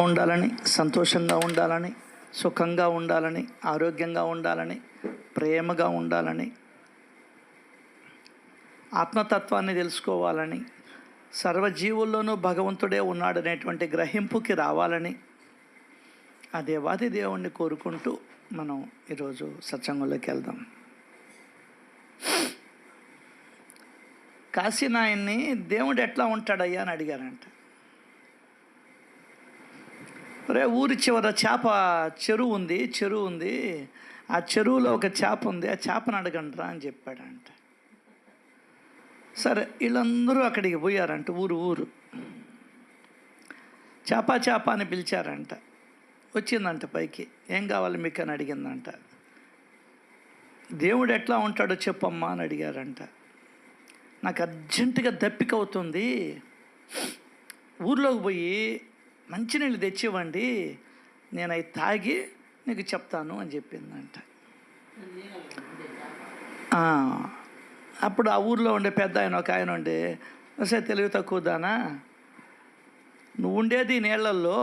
ఉండాలని, సంతోషంగా ఉండాలని, సుఖంగా ఉండాలని, ఆరోగ్యంగా ఉండాలని, ప్రేమగా ఉండాలని, ఆత్మతత్వాన్ని తెలుసుకోవాలని, సర్వజీవుల్లోనూ భగవంతుడే ఉన్నాడనేటువంటి గ్రహింపుకి రావాలని ఆ దేవాది దేవుణ్ణి కోరుకుంటూ మనం ఈరోజు సత్సంగంలోకి వెళ్దాం. కాశీనాయన్ని దేవుడు ఎట్లా ఉంటాడయ్యా అని అడిగారంట. రే ఊరి చివర చెరువు ఉంది, ఆ చెరువులో ఒక చేప ఉంది, ఆ చేపను అడగండిరా అని చెప్పాడంట. సరే వీళ్ళందరూ అక్కడికి పోయారంట. ఊరు చేప అని పిలిచారంట. వచ్చిందంట పైకి. ఏం కావాలి మీకు అని అడిగిందంట. దేవుడు ఎట్లా ఉంటాడో చెప్పమ్మా అని అడిగారంట. నాకు అర్జెంటుగా దప్పిక అవుతుంది, ఊర్లోకి పోయి మంచినీళ్ళు తెచ్చివ్వండి, నేను అవి తాగి నీకు చెప్తాను అని చెప్పిందంట. అప్పుడు ఆ ఊర్లో ఉండే పెద్ద ఒక ఆయన ఉండే, సరే తెలివి తక్కువదానా, నువ్వు ఉండేది నీళ్ళల్లో,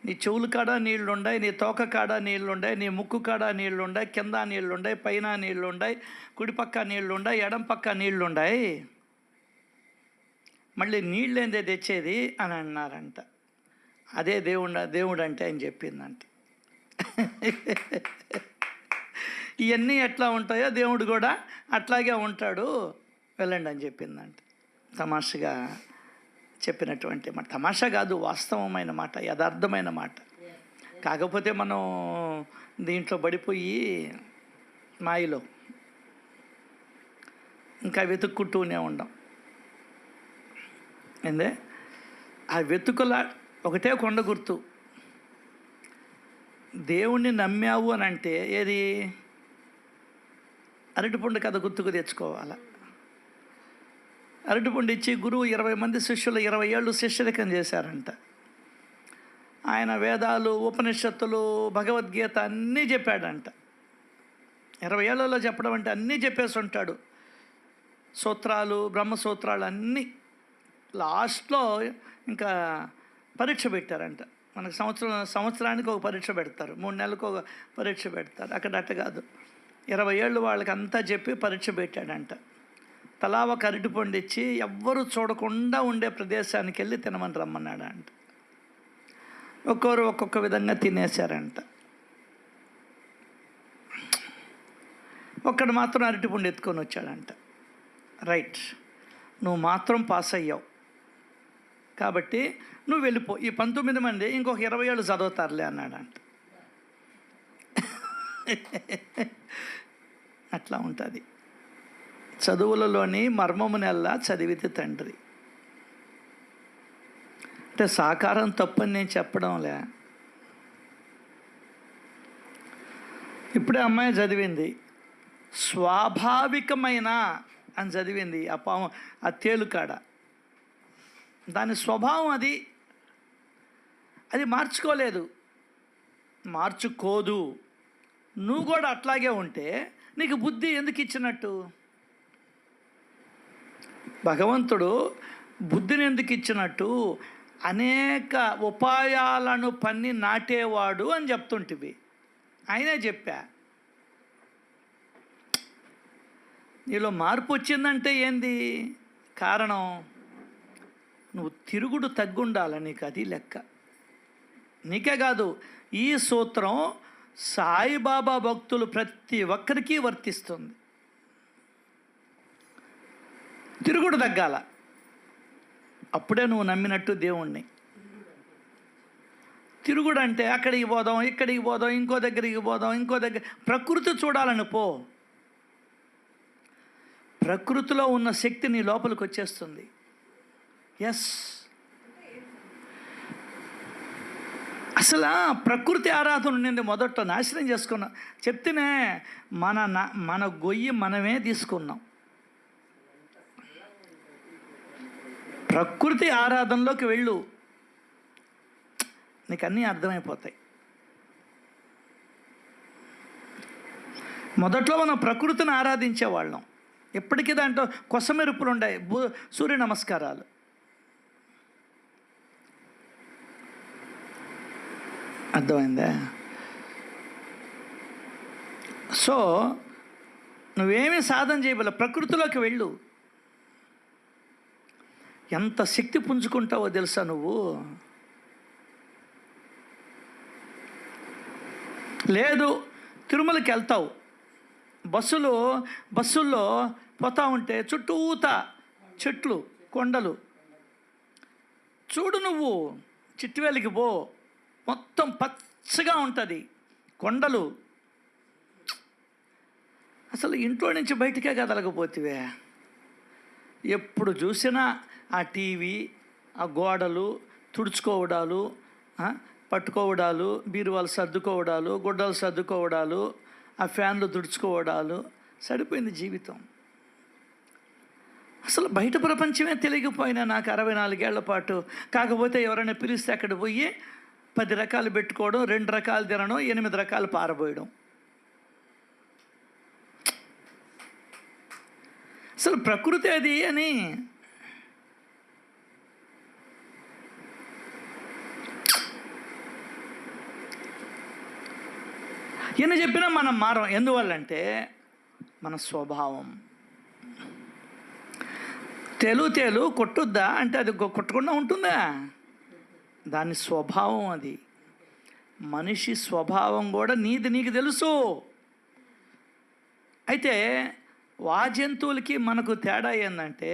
నీ చెవులు కాడ నీళ్లుండాయి, నీ తోక కాడ నీళ్లుండాయి, నీ ముక్కు కాడ నీళ్లుండాయి, కింద నీళ్లుండాయి, పైన నీళ్లుండాయి, కుడిపక్క నీళ్లుండాయి, ఎడం పక్క నీళ్లుండాయి, మళ్ళీ నీళ్ళేందే తెచ్చేది అని అన్నారంట. అదే దేవుడు అంటే అని చెప్పిందంట. ఇవన్నీ ఎట్లా ఉంటాయో దేవుడు కూడా అట్లాగే ఉంటాడు, వెళ్ళండి అని చెప్పిందంట. తమాషగా చెప్పినటువంటి మాట. తమాషా కాదు, వాస్తవమైన మాట, యథార్థమైన మాట. కాకపోతే మనం దీంట్లో పడిపోయి మాయలో ఇంకా వెతుక్కుంటూనే ఉండం. ఏందే ఆ వెతుకుల ఒకటే కొండ గుర్తు. దేవుణ్ణి నమ్మావు అని అంటే ఏది, అరటిపండు కథ గుర్తుకు తెచ్చుకోవాలి. అరటిపండు ఇచ్చి గురువు 20 మంది శిష్యులు 20 ఏళ్ళు శిష్యరికం చేశారంట. ఆయన వేదాలు, ఉపనిషత్తులు, భగవద్గీత అన్నీ చెప్పాడంట. 20 ఏళ్లలో చెప్పడం అంటే అన్నీ చెప్పేసి ఉంటాడు. సూత్రాలు, బ్రహ్మసూత్రాలు అన్నీ. లాస్ట్లో ఇంకా పరీక్ష పెట్టారంట. మనకు సంవత్సరానికి ఒక పరీక్ష పెడతారు, 3 నెలలకు ఒక పరీక్ష పెడతారు. అక్కడ అట్ట కాదు, 20 ఏళ్ళు వాళ్ళకి అంతా చెప్పి పరీక్ష పెట్టాడంట. తలా ఒక అరటిపండు ఇచ్చి ఎవ్వరూ చూడకుండా ఉండే ప్రదేశానికి వెళ్ళి తినమని రమ్మన్నాడు అంట. ఒక్కొక్కరు ఒక్కొక్క విధంగా తినేశారంట. ఒక్కడు మాత్రం అరటిపండు ఎత్తుకొని వచ్చాడంట. రైట్, నువ్వు మాత్రం పాస్ అయ్యావు కాబట్టి నువ్వు వెళ్ళిపో, ఈ 19 మంది ఇంకొక 20 ఏళ్ళు చదువుతారులే అన్నాడంట. అట్లా ఉంటుంది. చదువులలోని మర్మమునెల్లా చదివితే తండ్రి అంటే సాకారం తప్పని నేను చెప్పడంలే. ఇప్పుడే అమ్మాయి చదివింది, స్వాభావికమైన అని చదివింది. ఆ తేలుకాడ దాని స్వభావం అది మార్చుకోలేదు, మార్చుకోదు. నువ్వు కూడా అట్లాగే ఉంటే నీకు బుద్ధి ఎందుకు ఇచ్చినట్టు? భగవంతుడు బుద్ధిని ఎందుకు ఇచ్చినట్టు? అనేక ఉపాయాలను పన్ని నాటేవాడు అని చెప్తుంటివి. ఆయనే చెప్పా. నీలో మార్పు వచ్చిందంటే ఏంది కారణం? నువ్వు తిరుగుడు తగ్గుండాల, నీకు అది లెక్క. నీకే కాదు, ఈ సూత్రం సాయిబాబా భక్తులు ప్రతి ఒక్కరికి వర్తిస్తుంది. తిరుగుడు తగ్గాల, అప్పుడే నువ్వు నమ్మినట్టు దేవుణ్ణి. తిరుగుడు అంటే అక్కడికి పోదాం, ఇక్కడికి పోదాం, ఇంకో దగ్గరికి పోదాం, ఇంకో దగ్గర. ప్రకృతి చూడాలని పో. ప్రకృతిలో ఉన్న శక్తి నీ లోపలికి వచ్చేస్తుంది. ఎస్, అసలు ప్రకృతి ఆరాధన ఉండింది మొదట్లో, నాశనం చేసుకున్నాం. చెప్తేనే మన గొయ్యి మనమే తీసుకున్నాం. ప్రకృతి ఆరాధనలోకి వెళ్ళు, నీకు అన్నీ అర్థమైపోతాయి. మొదట్లో మనం ప్రకృతిని ఆరాధించేవాళ్ళం. ఎప్పటికీ దాంట్లో కొసమెరుపులు ఉన్నాయి, సూర్య నమస్కారాలు. అర్థమైందా? సో నువ్వేమీ సాధన చేయబోలే, ప్రకృతిలోకి వెళ్ళు. ఎంత శక్తి పుంజుకుంటావో తెలుసా నువ్వు? లేదు తిరుమలకి వెళ్తావు, బస్సుల్లో పోతా ఉంటే చుట్టూతా చెట్లు, కొండలు చూడు. నువ్వు చిట్టువేలికి పో, మొత్తం పచ్చగా ఉంటుంది, కొండలు. అసలు ఇంట్లో నుంచి బయటికే కదలకపోతివే. ఎప్పుడు చూసినా ఆ టీవీ, ఆ గోడలు తుడుచుకోవడాలు, పట్టుకోవడాలు, బీరువాలు సర్దుకోవడాలు, గుడ్డలు సర్దుకోవడాలు, ఆ ఫ్యాన్లు తుడుచుకోవడాలు, సరిపోయింది జీవితం. అసలు బయట ప్రపంచమే తెలియకపోయినా నాకు 64 ఏళ్ల పాటు. కాకపోతే ఎవరైనా పిలిస్తే అక్కడ పోయి 10 రకాలు పెట్టుకోవడం, 2 రకాలు తినడం, 8 రకాలు పారబోయడం. అసలు ప్రకృతి అది అని. ఎన్ని చెప్పినా మనం మారం. ఎందువల్లంటే మన స్వభావం. తేలు కొట్టుద్దా అంటే అది కొట్టకుండా ఉంటుందా? దాని స్వభావం అది. మనిషి స్వభావం కూడా నీకు తెలుసు. అయితే జంతువులకి మనకు తేడా ఏంటంటే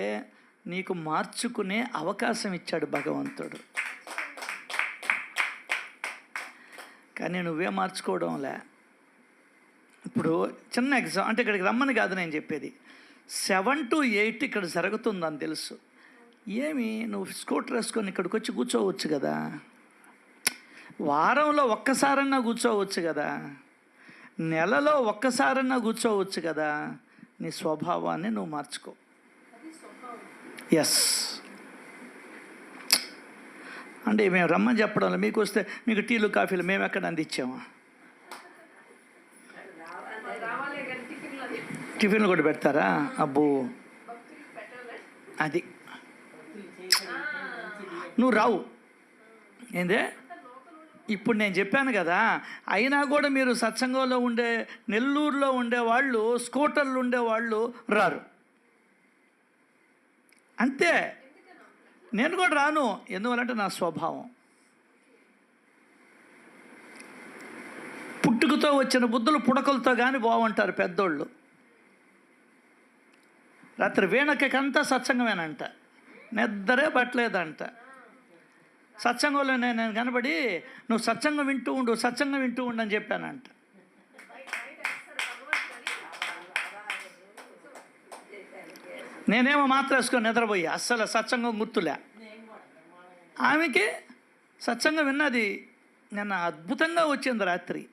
నీకు మార్చుకునే అవకాశం ఇచ్చాడు భగవంతుడు. కానీ నువ్వే మార్చుకోవడంలే. ఇప్పుడు చిన్న ఎగ్జామ్, అంటే ఇక్కడికి రమ్మని కాదు నేను చెప్పేది, 7 to 8 ఇక్కడ జరుగుతుందని తెలుసు. ఏమి నువ్వు స్కూటర్ వేసుకొని ఇక్కడికి వచ్చి కూర్చోవచ్చు కదా, వారంలో ఒక్కసారన్నా కూర్చోవచ్చు కదా, నెలలో ఒక్కసారన్నా కూర్చోవచ్చు కదా. నీ స్వభావాన్ని నువ్వు మార్చుకో. ఎస్, అంటే మేము రమ్మని చెప్పడంలో మీకు వస్తే మీకు టీలు కాఫీలు మేము ఎక్కడ అందించామా? టిఫిన్లు కూడా పెడతారా? అబ్బో, అది నువ్వు రావు ఏందే. ఇప్పుడు నేను చెప్పాను కదా, అయినా కూడా మీరు సత్సంగంలో ఉండే, నెల్లూరులో ఉండేవాళ్ళు, స్కూటర్లు ఉండేవాళ్ళు రారు. అంతే, నేను కూడా రాను. ఎందువల్లంటే నా స్వభావం. పుట్టుకతో వచ్చిన బుద్ధులు పుడకలతో కానీ బాగుంటారు పెద్దోళ్ళు. రాత్రి వీణకంతా సత్సంగమేనంట, నిద్రే పట్టలేదంట. సత్సంగంలో నేను కనబడి నువ్వు సత్సంగం వింటూ ఉండు అని చెప్పానంట. నేనేమో మాత్రం వేసుకొని నిద్రపోయి అస్సలు సత్సంగం గుర్తులే. ఆమెకి సత్సంగం విన్నది నిన్న అద్భుతంగా వచ్చింది రాత్రి.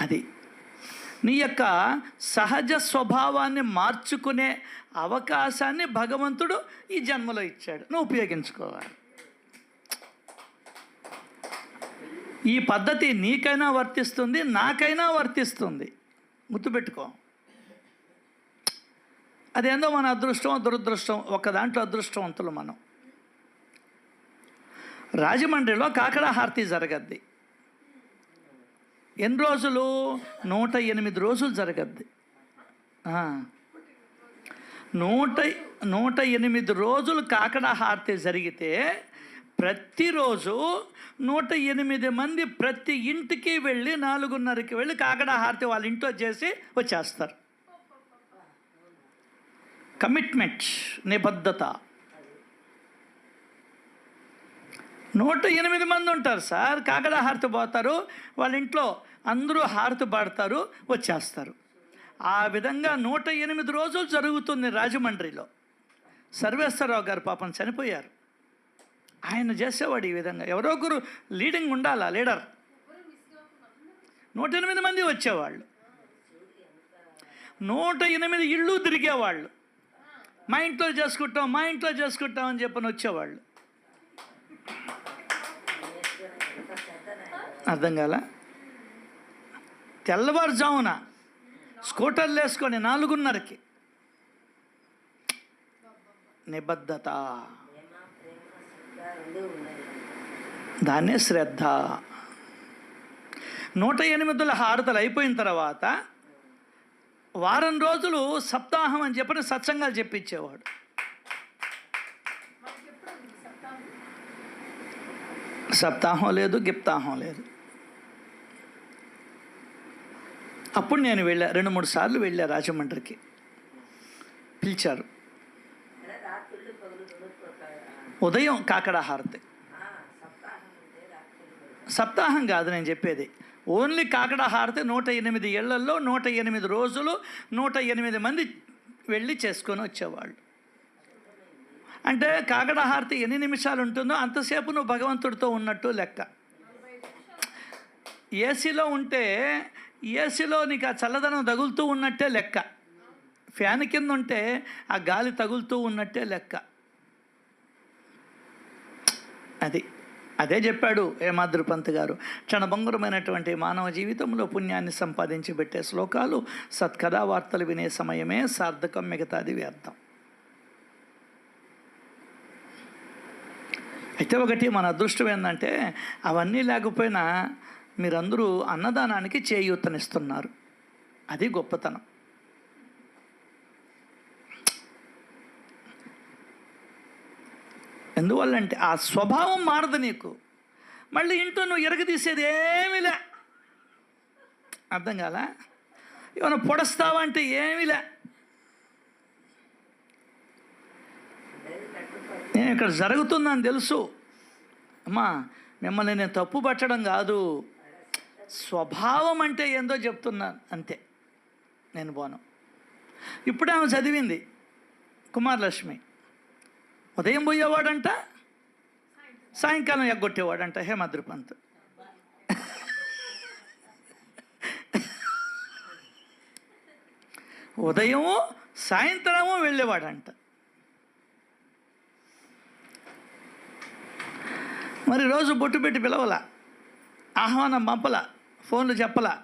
అది నీ యొక్క సహజ స్వభావాన్ని మార్చుకునే అవకాశాన్ని భగవంతుడు ఈ జన్మలో ఇచ్చాడు, నువ్వు ఉపయోగించుకోవాలి. ఈ పద్ధతి నీకైనా వర్తిస్తుంది, నాకైనా వర్తిస్తుంది. గుర్తుపెట్టుకో. అదేందో మన అదృష్టం దురదృష్టం, ఒక దాంట్లో అదృష్టవంతులు మనం. రాజమండ్రిలో కాకడా హారతి జరగద్ది. ఎన్ని రోజులు? 108 రోజులు జరగద్ది. 108 రోజులు కాకడా హారతి జరిగితే ప్రతిరోజు 108 మంది ప్రతి ఇంటికి వెళ్ళి 4:30కి వెళ్ళి కాకడా హారతి వాళ్ళ ఇంట్లో చేసి వచ్చేస్తారు. కమిట్మెంట్, నిబద్ధత. 108 మంది ఉంటారు సార్, కాకడా హారతి పోతారు, వాళ్ళ ఇంట్లో అందరూ హారతి పాడతారు, వచ్చేస్తారు. ఆ విధంగా 108 రోజులు జరుగుతుంది రాజమండ్రిలో. సర్వేశ్వరరావు గారు పాపం చనిపోయారు. ఆయన చేసేవాడు ఈ విధంగా. ఎవరో ఒకరు లీడింగ్ ఉండాలా, లీడర్. 108 మంది వచ్చేవాళ్ళు, 108 ఇళ్ళు తిరిగేవాళ్ళు. మా ఇంట్లో చేసుకుంటాం అని చెప్పని వచ్చేవాళ్ళు. అర్థం కాల? తెల్లవారుజామున స్కూటర్లు వేసుకొని 4:30కి. నిబద్ధత. దాన్నే శ్రద్ధ. 108 హారతలు అయిపోయిన తర్వాత వారం రోజులు సప్తాహం అని చెప్పని సత్సంగాలు చెప్పించేవాడు. సప్తాహం లేదు, గిప్తాహం లేదు. అప్పుడు నేను వెళ్ళా, 2-3 సార్లు వెళ్ళా రాజమండ్రికి. పిలిచారు. ఉదయం కాకడా హారతి. సప్తాహం కాదు నేను చెప్పేది, ఓన్లీ కాకడా హారతి. 108 ఏళ్లలో 108 రోజులు 108 మంది వెళ్ళి చేసుకొని వచ్చేవాళ్ళు. అంటే కాకడా హారతి ఎన్ని నిమిషాలు ఉంటుందో అంతసేపు నువ్వు భగవంతుడితో ఉన్నట్టు లెక్క. ఏసీలో ఉంటే ఏసీలో నీకు ఆ చల్లదనం తగులుతూ ఉన్నట్టే లెక్క. ఫ్యాన్ కింద ఉంటే ఆ గాలి తగులుతూ ఉన్నట్టే లెక్క. అదే చెప్పాడు హేమాద్రి పంత్ గారు. క్షణభంగురమైనటువంటి మానవ జీవితంలో పుణ్యాన్ని సంపాదించి పెట్టే శ్లోకాలు సత్కథా వార్తలు వినే సమయమే సార్థకం, మిగతాది వ్యర్థం. అయితే ఒకటి మన అదృష్టం ఏంటంటే అవన్నీ లేకపోయినా మీరందరూ అన్నదానానికి చేయూతనిస్తున్నారు. అది గొప్పతనం. ఎందువల్లంటే ఆ స్వభావం మారదు నీకు. మళ్ళీ ఇంట్లో నువ్వు ఎరగదీసేది ఏమీలే. అర్థం కాలా? ఏమైనా పొడస్తావా అంటే ఏమీలే. నేను ఇక్కడ జరుగుతుందని తెలుసు అమ్మా, మిమ్మల్ని నేను తప్పు పట్టడం కాదు, స్వభావం అంటే ఏందో చెప్తున్నాను అంతే. నేను పోను. ఇప్పుడే ఆమె చదివింది కుమారలక్ష్మి. ఉదయం పోయేవాడంట, సాయంకాలం ఎగ్గొట్టేవాడంట హేమాద్రి పంత్. ఉదయము సాయంత్రము వెళ్ళేవాడంట. మరి రోజు బొట్టు పెట్టి పిలవలా, ఆహ్వానం పంపలా, ఫోన్లు చెప్పలా.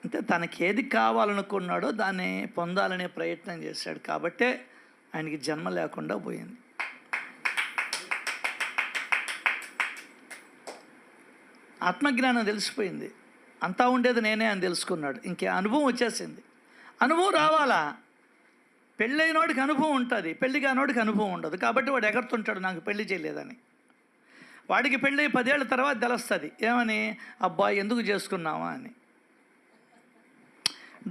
అంటే తనకేది కావాలనుకున్నాడో దాన్ని పొందాలనే ప్రయత్నం చేశాడు. కాబట్టే ఆయనకి జన్మ లేకుండా పోయింది. ఆత్మజ్ఞానం తెలిసిపోయింది. అంతా ఉండేది నేనే అని తెలుసుకున్నాడు. ఇంకే అనుభవం వచ్చేసింది. అనుభవం రావాలా? పెళ్ళైనోడికి అనుభవం ఉంటుంది, పెళ్లి కానోడికి అనుభవం ఉండదు. కాబట్టి వాడు ఎగరుతుంటాడు నాకు పెళ్లి చేయలేదని. వాడికి పెళ్ళి 10 ఏళ్ళ తర్వాత తెలుస్తుంది ఏమని, అబ్బాయి ఎందుకు చేసుకున్నావా అని.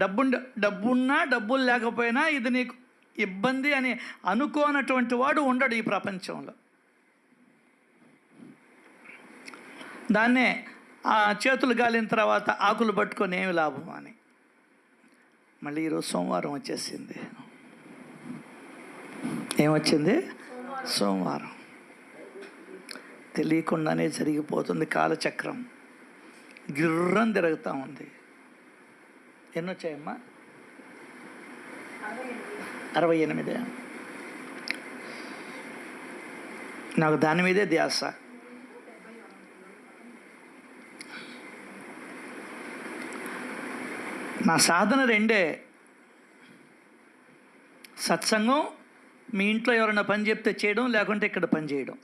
డబ్బున్నా డబ్బులు లేకపోయినా ఇది నీకు ఇబ్బంది అని అనుకోనటువంటి వాడు ఉండడు ఈ ప్రపంచంలో. దాన్నే ఆ చేతులు గాలిన తర్వాత ఆకులు పట్టుకొని ఏమి లాభం అని. మళ్ళీ ఈరోజు సోమవారం వచ్చేసింది. ఏమొచ్చింది? సోమవారం. తెలియకుండానే జరిగిపోతుంది కాలచక్రం, గిర్రం తిరుగుతూ ఉంది. ఎన్నొచ్చాయమ్మా? 68. నాకు దాని మీదే ధ్యాస. నా సాధన 2. సత్సంగం, మీ ఇంట్లో ఎవరైనా పని చెప్తే చేయడం, లేకుంటే ఇక్కడ పని చేయడం,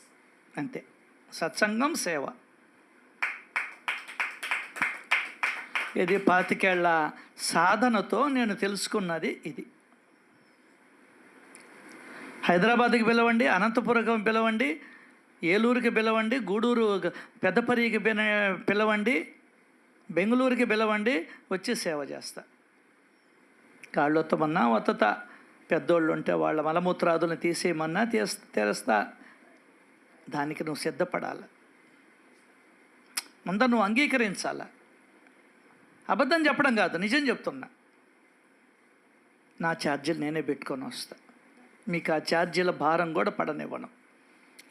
అంతే. సత్సంగం, సేవ. ఇది 25 ఏళ్ల సాధనతో నేను తెలుసుకున్నది ఇది. హైదరాబాద్కి పిలవండి, అనంతపురం పిలవండి, ఏలూరుకి పిలవండి, గూడూరు పెద్దపరికి పిలవండి, బెంగళూరుకి పిలవండి, వచ్చి సేవ చేస్తా. కాళ్ళు ఒత్తమన్నా ఒత్తత, పెద్దోళ్ళు ఉంటే వాళ్ళ మలమూత్రాదులను తీసేయమన్నా తెరుస్తా. దానికి నువ్వు సిద్ధపడాలి. ముందు నువ్వు అంగీకరించాలా. అబద్ధం చెప్పడం కాదు, నిజం చెప్తున్నా. నా ఛార్జీలు నేనే పెట్టుకొని వస్తా. మీకు ఆ ఛార్జీల భారం కూడా పడనివ్వను.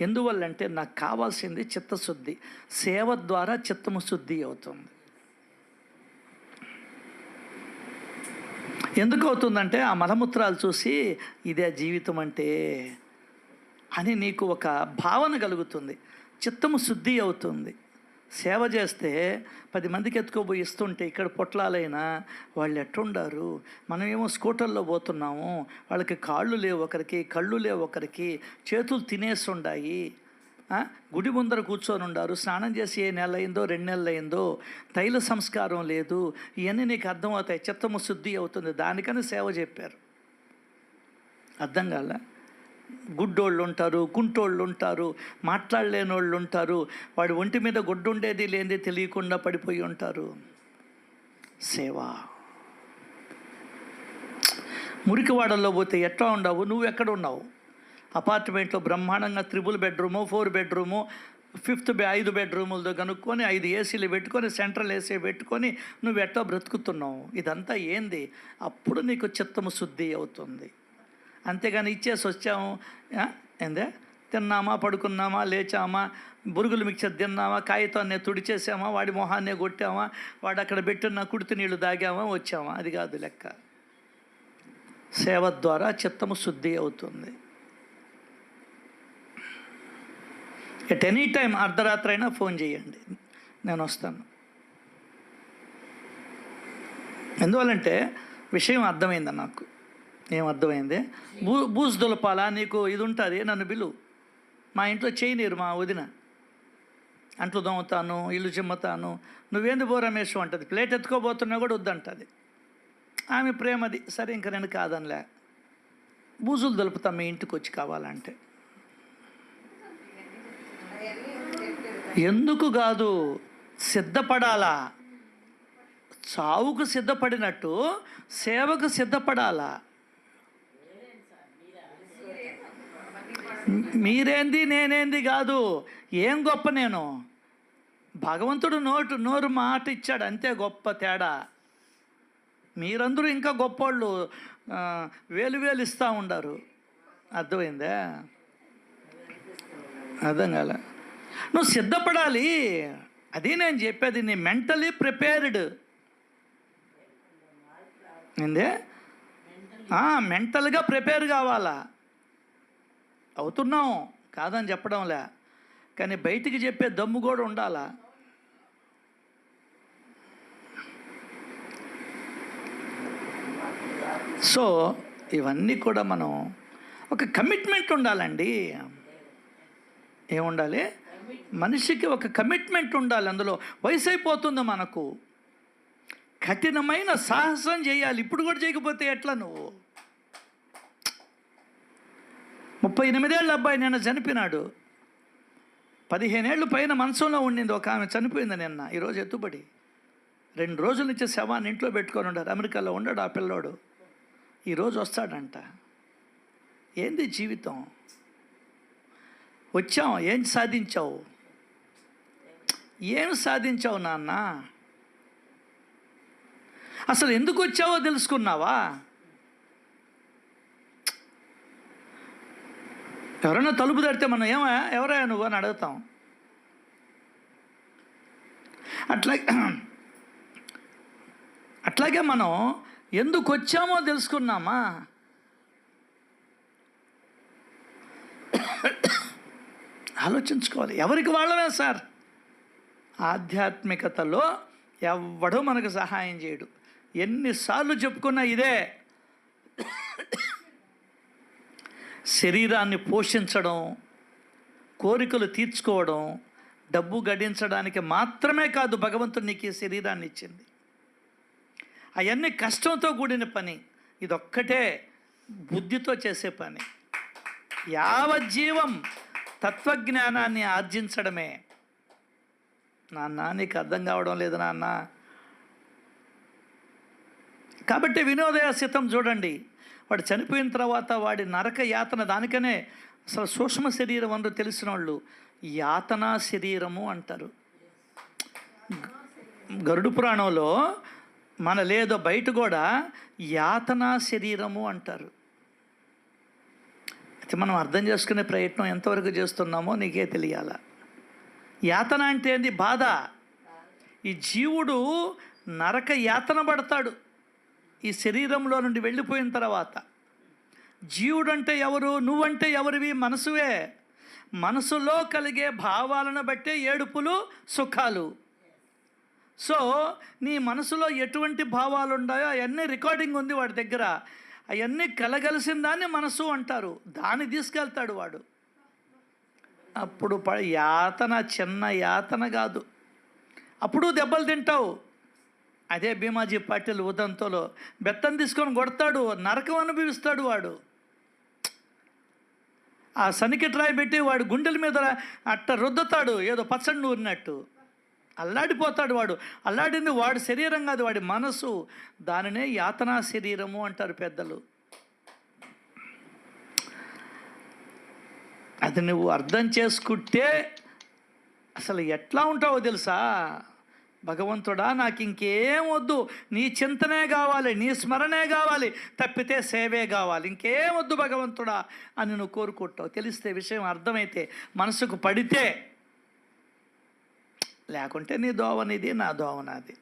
ఎందువల్లంటే నాకు కావాల్సింది చిత్తశుద్ధి. సేవ ద్వారా చిత్తము శుద్ధి అవుతుంది. ఎందుకు అవుతుందంటే ఆ మలమూత్రాలు చూసి ఇదే జీవితం అంటే అని నీకు ఒక భావన కలుగుతుంది. చిత్తము శుద్ధి అవుతుంది. సేవ చేస్తే 10 మందికి ఎత్తుకోబోయి ఇస్తుంటే ఇక్కడ పొట్లాలైనా వాళ్ళు ఎట్టుండారు. మనమేమో స్కూటర్లో పోతున్నాము, వాళ్ళకి కాళ్ళు లేవు ఒకరికి, కళ్ళు లేవు ఒకరికి, చేతులు తినేసి ఉండాయి. గుడి ముందర కూర్చొని ఉండారు, స్నానం చేసి ఏ నెల అయిందో 2 నెలలు అయిందో, తైల సంస్కారం లేదు, ఇవన్నీ నీకు అర్థమవుతాయి, చిత్తము శుద్ధి అవుతుంది. దానికని సేవ చెప్పారు. అర్థం కాలే? గుడ్డోళ్ళు ఉంటారు, కుంటోళ్ళు ఉంటారు, మాట్లాడలేని వాళ్ళు ఉంటారు, వాడి ఒంటి మీద గుడ్డు ఉండేది లేనిది తెలియకుండా పడిపోయి ఉంటారు. సేవ. మురికివాడల్లో పోతే ఎట్లా ఉండవు? నువ్వు ఎక్కడ ఉన్నావు? అపార్ట్మెంట్లో బ్రహ్మాండంగా 3 బెడ్రూము 4 బెడ్రూము 5 బెడ్రూములతో కనుక్కొని 5 ఏసీలు పెట్టుకొని సెంట్రల్ ఏసీ పెట్టుకొని నువ్వు ఎట్లా బ్రతుకుతున్నావు? ఇదంతా ఏంది? అప్పుడు నీకు చిత్తము శుద్ధి అవుతుంది. అంతేగాని ఇచ్చేసి వచ్చాము, ఏందే తిన్నామా, పడుకున్నామా, లేచామా, బురుగులు మిక్చర్ తిన్నామా, కాగితాన్ని తుడిచేసామా, వాడి మొహాన్నే కొట్టామా, వాడు అక్కడ పెట్టిన కుడితి నీళ్లు తాగామా, వచ్చామా? అది కాదు లెక్క. సేవ ద్వారా చిత్తము శుద్ధి అవుతుంది. ఎట్ ఎనీ టైం అర్ధరాత్రి అయినా ఫోన్ చేయండి, నేను వస్తాను. ఎందువల్లంటే విషయం అర్థమైంది నాకు. ఏమర్థమైంది? బూజు దులపాలా, నీకు ఇది ఉంటుంది, నన్ను బిలు. మా ఇంట్లో చేయనీరు, మా వదిన. అంట్లు దొంగతాను, ఇల్లు చిమ్మతాను, నువ్వేంది పో రమేష్ అంటుంది. ప్లేట్ ఎత్తుకోబోతున్నా కూడా వద్దంటుంది. ఆమె ప్రేమది. సరే ఇంక నేను కాదనిలే. బూజులు దులుపుతాం మీ ఇంటికి వచ్చి కావాలంటే. ఎందుకు కాదు, సిద్ధపడాలా. చావుకు సిద్ధపడినట్టు సేవకు సిద్ధపడాలా. మీరేంది నేనేంది కాదు. ఏం గొప్ప నేను? భగవంతుడు నోరు మాట ఇచ్చాడు, అంతే గొప్ప తేడా. మీరందరూ ఇంకా గొప్పోళ్ళు, వేలు ఇస్తూ ఉండారు. అర్థమైందా? అర్థం కాలే? నువ్వు సిద్ధపడాలి. అది నేను చెప్పేది. నీ మెంటలీ ప్రిపేర్డ్. ఏందే? మెంటల్గా ప్రిపేర్ కావాలా. అవుతున్నాం కాదని చెప్పడంలే, కానీ బయటికి చెప్పే దమ్ము కూడా ఉండాలా. సో ఇవన్నీ కూడా మనం ఒక కమిట్మెంట్ ఉండాలండి. ఏముండాలి? మనిషికి ఒక కమిట్మెంట్ ఉండాలి. అందులో వయసు అయిపోతుంది మనకు. కఠినమైన సాహసం చేయాలి. ఇప్పుడు కూడా చేయకపోతే ఎట్లా? నువ్వు 38 ఏళ్ళ అబ్బాయి నిన్న చనిపోయినాడు. 15 ఏళ్ళు పైన మనసులో ఉండింది ఒక ఆమె, చనిపోయింది నిన్న. ఈరోజు ఎత్తుబడి 2 రోజుల నుంచి శవాన్ని ఇంట్లో పెట్టుకొని ఉండారు. అమెరికాలో ఉన్నాడు ఆ పిల్లోడు. ఈరోజు వస్తాడంట. ఏంది జీవితం? వచ్చావు, ఏం సాధించావు? ఏం సాధించావు నాన్న? అసలు ఎందుకు వచ్చావో తెలుసుకున్నావా? ఎవరైనా తలుపు తడితే మనం ఎవరయ్యా నువ్వు అని అడుగుతాం. అట్లాగే మనం ఎందుకు వచ్చామో తెలుసుకున్నామా? ఆలోచించుకోవాలి. ఎవరికి వాళ్ళమే సార్. ఆధ్యాత్మికతలో ఎవ్వడూ మనకు సహాయం చేయడు. ఎన్నిసార్లు చెప్పుకున్నా ఇదే. శరీరాన్ని పోషించడం, కోరికలు తీర్చుకోవడం, డబ్బు గడించడానికి మాత్రమే కాదు భగవంతుడు నీకు ఈ శరీరాన్ని ఇచ్చింది. అవన్నీ కష్టంతో కూడిన పని. ఇదొక్కటే బుద్ధితో చేసే పని. యావజ్జీవం తత్వజ్ఞానాన్ని ఆర్జించడమే. నాన్న నీకు అర్థం కావడం లేదు నాన్న. కాబట్టి వినోదయాసితం చూడండి. వాడు చనిపోయిన తర్వాత వాడి నరక యాతన, దానికనే అసలు సూక్ష్మ శరీరం అందరూ తెలిసిన వాళ్ళు యాతనా శరీరము అంటారు. గరుడు పురాణంలో మన లేదో బయట కూడా యాతనా శరీరము అంటారు. అయితే మనం అర్థం చేసుకునే ప్రయత్నం ఎంతవరకు చేస్తున్నామో నీకే తెలియాల. యాతన అంటే ఏంది? బాధ. ఈ జీవుడు నరక యాతన పడతాడు ఈ శరీరంలో నుండి వెళ్ళిపోయిన తర్వాత. జీవుడంటే ఎవరు? నువ్వంటే ఎవరివి? మనసువే. మనసులో కలిగే భావాలను బట్టే ఏడుపులు సుఖాలు. సో నీ మనసులో ఎటువంటి భావాలు ఉన్నాయో అవన్నీ రికార్డింగ్ ఉంది వాడి దగ్గర. అవన్నీ కలగలిసిన దాన్ని మనసు అంటారు. దాన్ని తీసుకెళ్తాడు వాడు. అప్పుడు యాతన చిన్న యాతన కాదు. అప్పుడు దెబ్బలు తింటావు. అదే భీమాజీ పాటిల్ ఉదంతలో బెత్తం తీసుకొని కొడతాడు, నరకం అనుభవిస్తాడు వాడు. ఆ సనికెట్ రాయి పెట్టి వాడు గుండెల మీద అట్ట రుద్దుతాడు, ఏదో పచ్చడి నూరినట్టు. అల్లాడిపోతాడు వాడు. అల్లాడింది వాడి శరీరం కాదు, వాడి మనసు. దానినే యాతనా శరీరము అంటారు పెద్దలు. అది నువ్వు అర్థం చేసుకుంటే అసలు ఎట్లా ఉంటావో తెలుసా? భగవంతుడా, నాకు ఇంకేం వద్దు, నీ చింతనే కావాలి, నీ స్మరణే కావాలి, తప్పితే సేవే కావాలి, ఇంకేం వద్దు భగవంతుడా అని నువ్వు కోరుకుంటావు. తెలిస్తే, విషయం అర్థమైతే, మనసుకు పడితే. లేకుంటే నీ దోవనిది, నా దోవనాది.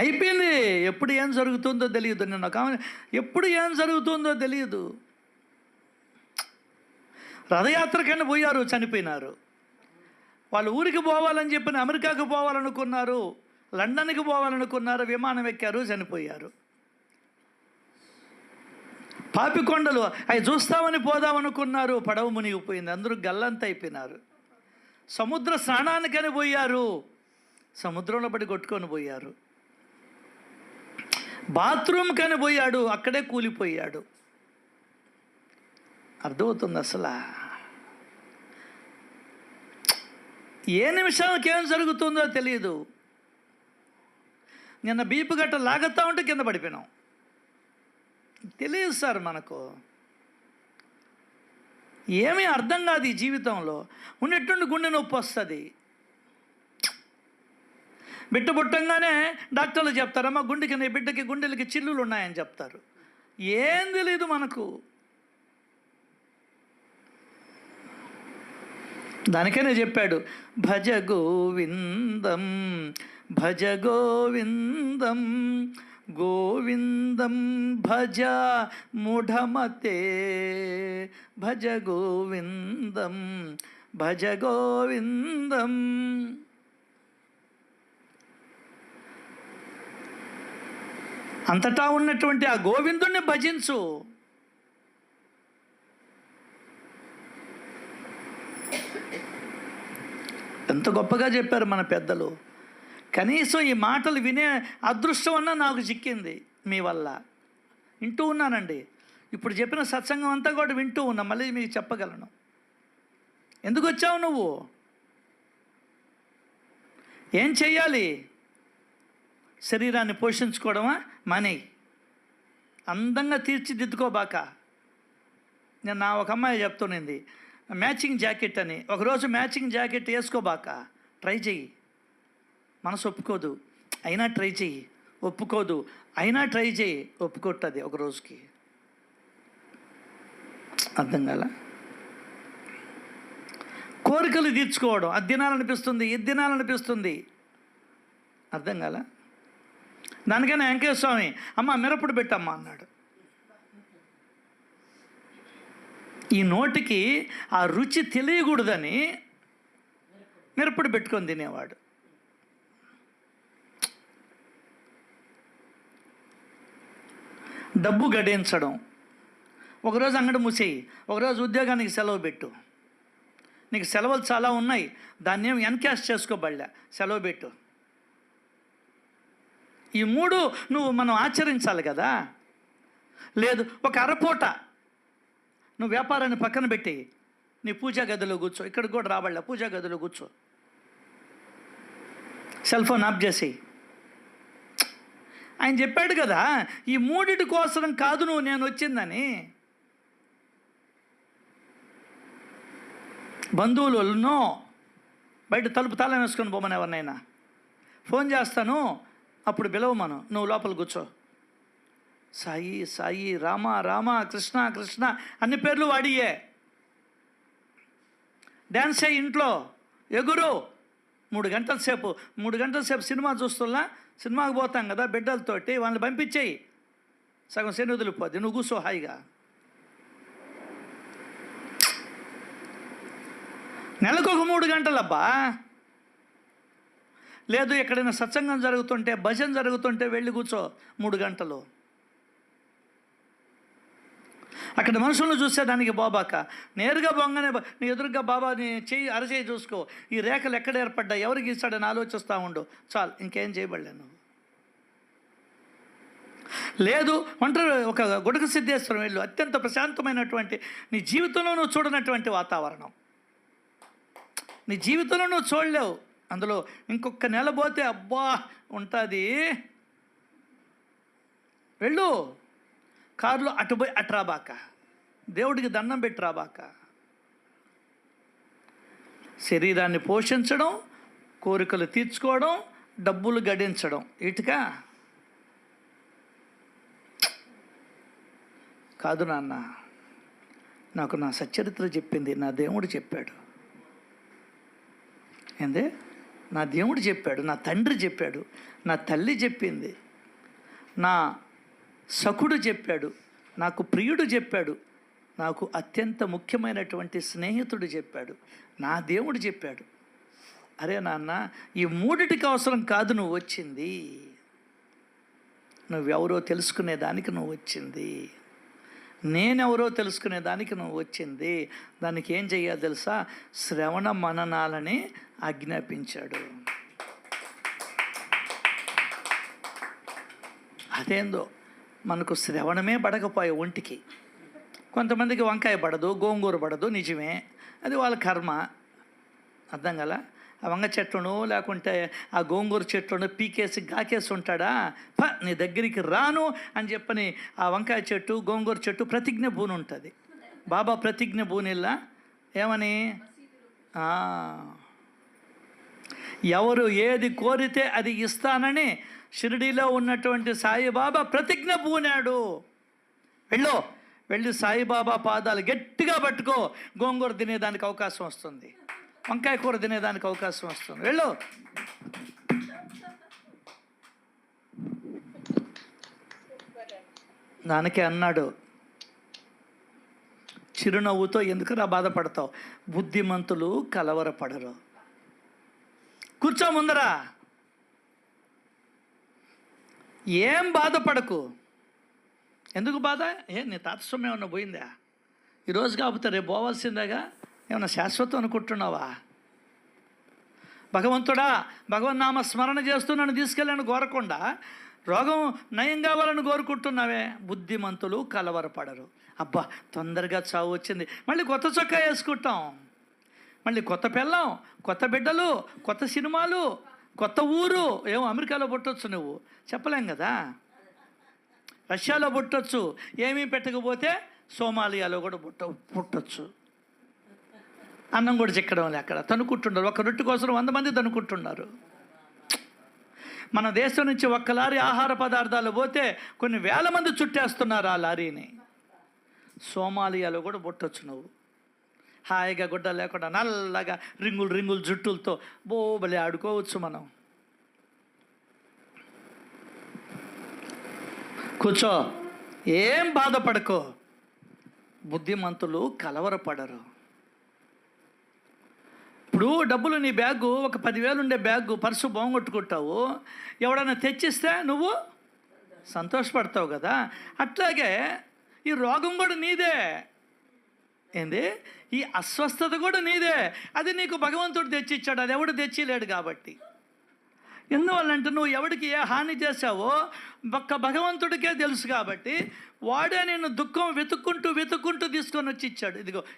అయిపోయింది. ఎప్పుడు ఏం జరుగుతుందో తెలియదు. ఎప్పుడు ఏం జరుగుతుందో తెలియదు. రథయాత్రకైనా పోయారు, చనిపోయినారు. వాళ్ళు ఊరికి పోవాలని చెప్పిన అమెరికాకు పోవాలనుకున్నారు, లండన్కి పోవాలనుకున్నారు, విమానం ఎక్కారు, చనిపోయారు. పాపికొండలు అవి చూస్తామని పోదామనుకున్నారు, పడవ మునిగిపోయింది, అందరూ గల్లంత అయిపోయినారు. సముద్ర స్నానానికని పోయారు, సముద్రంలో పడి కొట్టుకొని పోయారు. బాత్రూమ్ కని పోయాడు, అక్కడే కూలిపోయాడు. అర్థమవుతుంది అసలు ఏ నిమిషానికి ఏం జరుగుతుందో తెలియదు. నిన్న బీపు గట్ట లాగుతూ ఉంటే కింద పడిపోయినాం. తెలియదు సార్ మనకు. ఏమీ అర్థం కాదు ఈ జీవితంలో. ఉన్నట్టుండి గుండె నొప్పి వస్తుంది. బిడ్డ పుట్టంగానే డాక్టర్లు చెప్తారమ్మా, బిడ్డకి గుండెలకి చిల్లులు ఉన్నాయని చెప్తారు. ఏం తెలియదు మనకు. దానికనే చెప్పాడు, భజ గోవిందం భజ గోవిందం గోవిందం భజ మూఢమతే భజ గోవిందం భజ గోవిందం. అంతటా ఉన్నటువంటి ఆ గోవిందుణ్ణి భజించు. ఎంత గొప్పగా చెప్పారు మన పెద్దలు. కనీసం ఈ మాటలు వినే అదృష్టం అన్నా నాకు చిక్కింది మీ వల్ల. వింటూ ఉన్నానండి. ఇప్పుడు చెప్పిన సత్సంగం అంతా కూడా వింటూ ఉన్నా. మళ్ళీ మీకు చెప్పగలను. ఎందుకు వచ్చావు నువ్వు? ఏం చెయ్యాలి? శరీరాన్ని పోషించుకోవడమా? మానేయి. అందంగా తీర్చిదిద్దుకోబాక. నేను ఒక అమ్మాయి చెప్తున్నది, మ్యాచింగ్ జాకెట్ అని. ఒకరోజు మ్యాచింగ్ జాకెట్ వేసుకోబాక, ట్రై చెయ్యి. మనసు ఒప్పుకోదు, అయినా ట్రై చెయ్యి. ఒప్పుకోదు, అయినా ట్రై చెయ్యి. ఒప్పుకొట్టది ఒక రోజుకి. అర్థం కాల? కోరికలు తీర్చుకోవడం, అది తినాలనిపిస్తుంది, ఇది తినాలనిపిస్తుంది. అర్థం కాల? దానికైనా వెంకయ్య స్వామి, అమ్మ మిరప్పుడు పెట్టమ్మా అన్నాడు. ఈ నోటికి ఆ రుచి తెలియకూడదని మిరప్పుడు పెట్టుకొని తినేవాడు. డబ్బు గడించడం. ఒకరోజు అంగడి మూసేయి, ఒకరోజు ఉద్యోగానికి సెలవు పెట్టు. నీకు సెలవులు చాలా ఉన్నాయి, దాన్ని ఏం ఎన్కాష్ చేసుకోబడలే, సెలవు పెట్టు. ఈ మూడు మనం ఆచరించాలి కదా. లేదు, ఒక అరపూట నువ్వు వ్యాపారాన్ని పక్కన పెట్టి నీ పూజా గదిలో కూర్చో. ఇక్కడికి కూడా రాబడలే, పూజా గదిలో కూర్చో. సెల్ ఫోన్ ఆఫ్ చేసి. ఆయన చెప్పాడు కదా, ఈ మూడిటి కోసం కాదు నేను వచ్చిందని. బంధువులు బయట తలుపు తాళం వేసుకొని పోమని ఎవరినైనా ఫోన్ చేస్తాను, అప్పుడు పిలవమను, నువ్వు లోపల కూర్చో. సాయి సాయి, రామ రామ, కృష్ణ కృష్ణ అన్ని పేర్లు వాడియే. డ్యాన్స్ అయ్యి ఇంట్లో ఎగురు. 3 గంటల సేపు సినిమా చూస్తున్నా. సినిమాకి పోతాం కదా బిడ్డలతోటి, వాళ్ళని పంపించేయి. సగం శని వదిలిపోద్ది, నువ్వు కూర్చో హాయిగా. నెలకు ఒక 3 గంటలబ్బా. లేదు, ఎక్కడైనా సత్సంగం జరుగుతుంటే, భజన జరుగుతుంటే వెళ్ళి కూర్చో 3 గంటలు. అక్కడ మనుషులను చూసేదానికి బాబాక నేరుగా బొంగనే నీ ఎదురుగా బాబాని చెయ్యి అరచేయి చూసుకో, ఈ రేఖలు ఎక్కడ ఏర్పడ్డాయి, ఎవరు గీస్తాడని ఆలోచిస్తూ ఉండు, చాలు, ఇంకేం చేయబడలే నువ్వు. లేదు ఒంటరి ఒక గుడక సిద్ధేశ్వరం వెళ్ళు, అత్యంత ప్రశాంతమైనటువంటి నీ జీవితంలో నువ్వు చూడనటువంటి వాతావరణం, నీ జీవితంలో నువ్వు చూడలేవు. అందులో ఇంకొక నెల పోతే అబ్బా ఉంటుంది. వెళ్ళు, కారులో అటు పోయి అటు రాబాక, దేవుడికి దండం పెట్టి రాబాక. శరీరాన్ని పోషించడం, కోరికలు తీర్చుకోవడం, డబ్బులు గడించడం, ఇటుక కాదు నాన్న. నాకు నా సచ్చరిత్ర చెప్పింది, నా దేవుడు చెప్పాడు. ఏందే? నా దేవుడు చెప్పాడు, నా తండ్రి చెప్పాడు, నా తల్లి చెప్పింది, నా సఖుడు చెప్పాడు, నాకు ప్రియుడు చెప్పాడు, నాకు అత్యంత ముఖ్యమైనటువంటి స్నేహితుడు చెప్పాడు, నా దేవుడు చెప్పాడు. అరే నాన్న, ఈ మూడిటికి అవసరం కాదు నువ్వు వచ్చింది, నువ్వెవరో తెలుసుకునేదానికి నువ్వు వచ్చింది, నేనెవరో తెలుసుకునేదానికి నువ్వు వచ్చింది. దానికి ఏం చెయ్యాలి తెలుసా? శ్రవణ మననాలని ఆజ్ఞాపించాడు. అదేందో మనకు శ్రవణమే పడకపోయే ఒంటికి. కొంతమందికి వంకాయ పడదు, గోంగూర పడదు, నిజమే, అది వాళ్ళ కర్మ. అర్థం కదా? ఆ వంగ చెట్లను లేకుంటే ఆ గోంగూర చెట్లను పీకేసి గాకేసి ఉంటాడా, నీ దగ్గరికి రాను అని చెప్పని ఆ వంకాయ చెట్టు గోంగూర చెట్టు ప్రతిజ్ఞ బూని ఉంటుంది. బాబా ప్రతిజ్ఞ బూనిల్లా ఏమని? ఎవరు ఏది కోరితే అది ఇస్తానని షిరిడీలో ఉన్నటువంటి సాయిబాబా ప్రతిజ్ఞ పూనాడు. వెళ్ళి సాయిబాబా పాదాలు గట్టిగా పట్టుకో, గోంగూర తినేదానికి అవకాశం వస్తుంది, వంకాయ కూర తినేదానికి అవకాశం వస్తుంది. వెళ్ళు. దానికే అన్నాడు, చిరునవ్వుతో ఎందుకురా బాధపడతావు, బుద్ధిమంతులు కలవరపడరు. కూర్చో ముందరా, ఏం బాధపడకు. ఎందుకు బాధ? నీ తాత సొమ్ము ఏమన్నా పోయిందా? ఈరోజు కాకపోతే రేపు పోవాల్సిందేగా. ఏమన్నా శాశ్వతం అనుకుంటున్నావా? భగవంతుడా, భగవన్నామ స్మరణ చేస్తూ నన్ను తీసుకెళ్ళాను కోరకుండా రోగం నయం కావాలని కోరుకుంటున్నావే. బుద్ధిమంతులు కలవరపడరు. అబ్బా తొందరగా చావు వచ్చింది, మళ్ళీ కొత్త చొక్కా వేసుకుంటాం, మళ్ళీ కొత్త పెళ్ళం, కొత్త బిడ్డలు, కొత్త సినిమాలు, కొత్త ఊరు. ఏమో అమెరికాలో పుట్టొచ్చు, నువ్వు చెప్పలేం కదా, రష్యాలో పుట్టొచ్చు, ఏమీ పెట్టకపోతే సోమాలియాలో కూడా పుట్టొచ్చు. అన్నం కూడా చిక్కడం లే, అక్కడ తనుకుంటున్నారు. ఒక రొట్టె కోసం 100 మంది తనుకుంటున్నారు. మన దేశం నుంచి ఒక్క లారీ ఆహార పదార్థాలు పోతే కొన్ని వేల మంది చుట్టేస్తున్నారు ఆ లారీని. సోమాలియాలో కూడా పుట్టొచ్చు నువ్వు, హాయిగా గుడ్డ లేకుండా నల్లగా రింగులు జుట్టులతో బోబలే ఆడుకోవచ్చు మనం. కూర్చో, ఏం బాధపడకో. బుద్ధిమంతులు కలవరపడరు. ఇప్పుడు డబ్బులు నీ బ్యాగు ఒక 10,000 ఉండే బ్యాగు పర్సు బాగొట్టుకుంటావు, ఎవడన్నా తెచ్చిస్తే నువ్వు సంతోషపడతావు కదా. అట్లాగే ఈ రోగం కూడా నీదే. ఏంది? ఈ అస్వస్థత కూడా నీదే. అది నీకు భగవంతుడు తెచ్చిచ్చాడు, అది ఎవడు తెచ్చిలేడు కాబట్టి. ఎందువల్లంటే నువ్వు ఎవడికి ఏ హాని చేశావో ఒక్క భగవంతుడికే తెలుసు కాబట్టి వాడే నేను దుఃఖం వెతుక్కుంటూ తీసుకొని వచ్చి ఇచ్చాడు.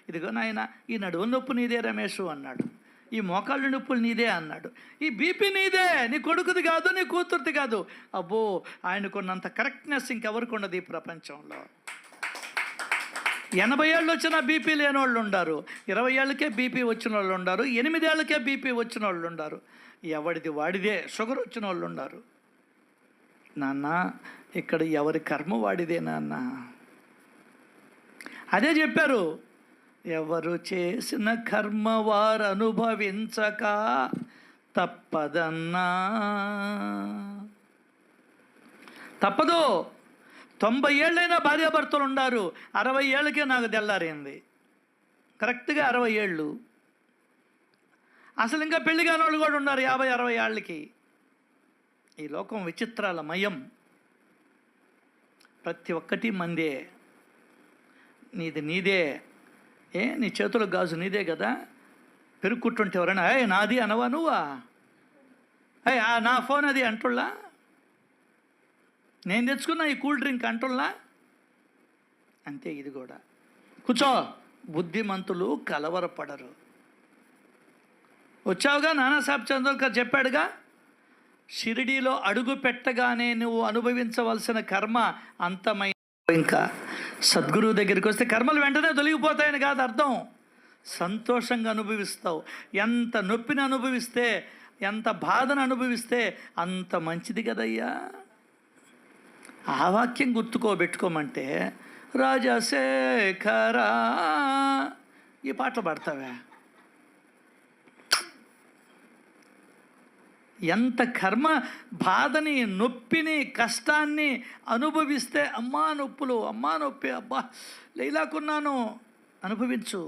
ఇదిగో నాయన, ఈ నడువు నొప్పి నీదే రమేషు అన్నాడు, ఈ మోకాళ్ళ నొప్పులు నీదే అన్నాడు, ఈ బీపీ నీదే, నీ కొడుకుది కాదు, నీ కూతురుది కాదు. అబ్బో, ఆయనకున్నంత కరెక్ట్నెస్ ఇంకెవరికి ఉండదు ఈ ప్రపంచంలో. 80 ఏళ్ళు వచ్చినా బీపీ లేని వాళ్ళు ఉండారు, 20 ఏళ్ళకే బీపీ వచ్చిన వాళ్ళు ఉండారు, 8 ఏళ్ళకే బీపీ వచ్చిన వాళ్ళు ఉండారు, ఎవడిది వాడిదే షుగర్ వచ్చిన వాళ్ళు ఉన్నారు. నాన్న, ఇక్కడ ఎవరి కర్మ వాడిదే నాన్న. అదే చెప్పారు, ఎవరు చేసిన కర్మ వారు అనుభవించక తప్పదన్నా. తప్పదు. 90 ఏళ్ళైనా భార్యాభర్తలు ఉన్నారు, 60 ఏళ్ళకే నాకు తెల్లారింది, కరెక్ట్గా 60 ఏళ్ళు. అసలు ఇంకా పెళ్లి కాని వాళ్ళు కూడా ఉన్నారు 50-60 ఏళ్ళకి. ఈ లోకం విచిత్రాల మయం, ప్రతి ఒక్కటి మందే. నీదే. నీ చేతుల గాజు నీదే కదా, పెరుక్కుంటుంటే ఎవరైనా నాది అనవా నువ్వా? నా ఫోన్ అది అంటుల్లా, నేను తెచ్చుకున్నా ఈ కూల్ డ్రింక్ అంటుల్లా. అంతే ఇది కూడా. కూర్చో. బుద్ధిమంతులు కలవరపడరు. వచ్చావుగా, నానాసాహెబ్ చందోర్కర్ చెప్పాడుగా, షిరిడీలో అడుగు పెట్టగానే నువ్వు అనుభవించవలసిన కర్మ అంతమైన, ఇంకా సద్గురువు దగ్గరికి వస్తే కర్మలు వెంటనే తొలగిపోతాయని కాదు అర్థం, సంతోషంగా అనుభవిస్తావు. ఎంత నొప్పిని అనుభవిస్తే, ఎంత బాధను అనుభవిస్తే అంత మంచిది కదయ్యా. ఆ వాక్యం గుర్తుకోబెట్టుకోమంటే రాజశేఖరా ఈ పాటలు పాడతావా? ఎంత కర్మ బాధని, నొప్పిని, కష్టాన్ని అనుభవిస్తే, అమ్మా నొప్పులు, అమ్మా నొప్పి, అబ్బా లైలాకున్నాను, అనుభవించు.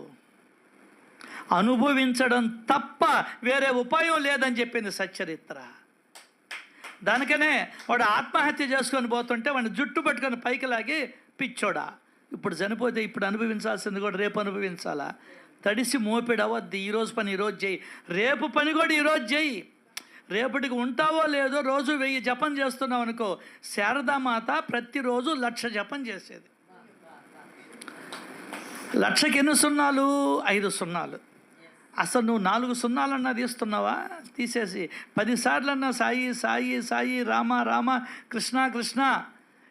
అనుభవించడం తప్ప వేరే ఉపాయం లేదని చెప్పింది సచ్చరిత్ర. దానికనే వాడు ఆత్మహత్య చేసుకొని పోతుంటే వాడిని జుట్టు పట్టుకొని పైకి లాగి, పిచ్చోడా ఇప్పుడు చనిపోతే ఇప్పుడు అనుభవించాల్సింది కూడా రేపు అనుభవించాలా? తడిసి మోపిడు అవద్ది. ఈరోజు పని ఈరోజు చేయి, రేపు పని కూడా ఈరోజు చేయి. రేపటికి ఉంటావో లేదో రోజు 1000 జపం చేస్తున్నావు అనుకో, శారదామాత ప్రతిరోజు 1,00,000 జపం చేసేది. 1,00,000కి ఎన్ని సున్నాలు? 5 సున్నాలు. అసలు నువ్వు 4 సున్నాలన్నా తీస్తున్నావా? తీసేసి 10 సార్లన్నా సాయి సాయి సాయి, రామ రామ, కృష్ణ కృష్ణ,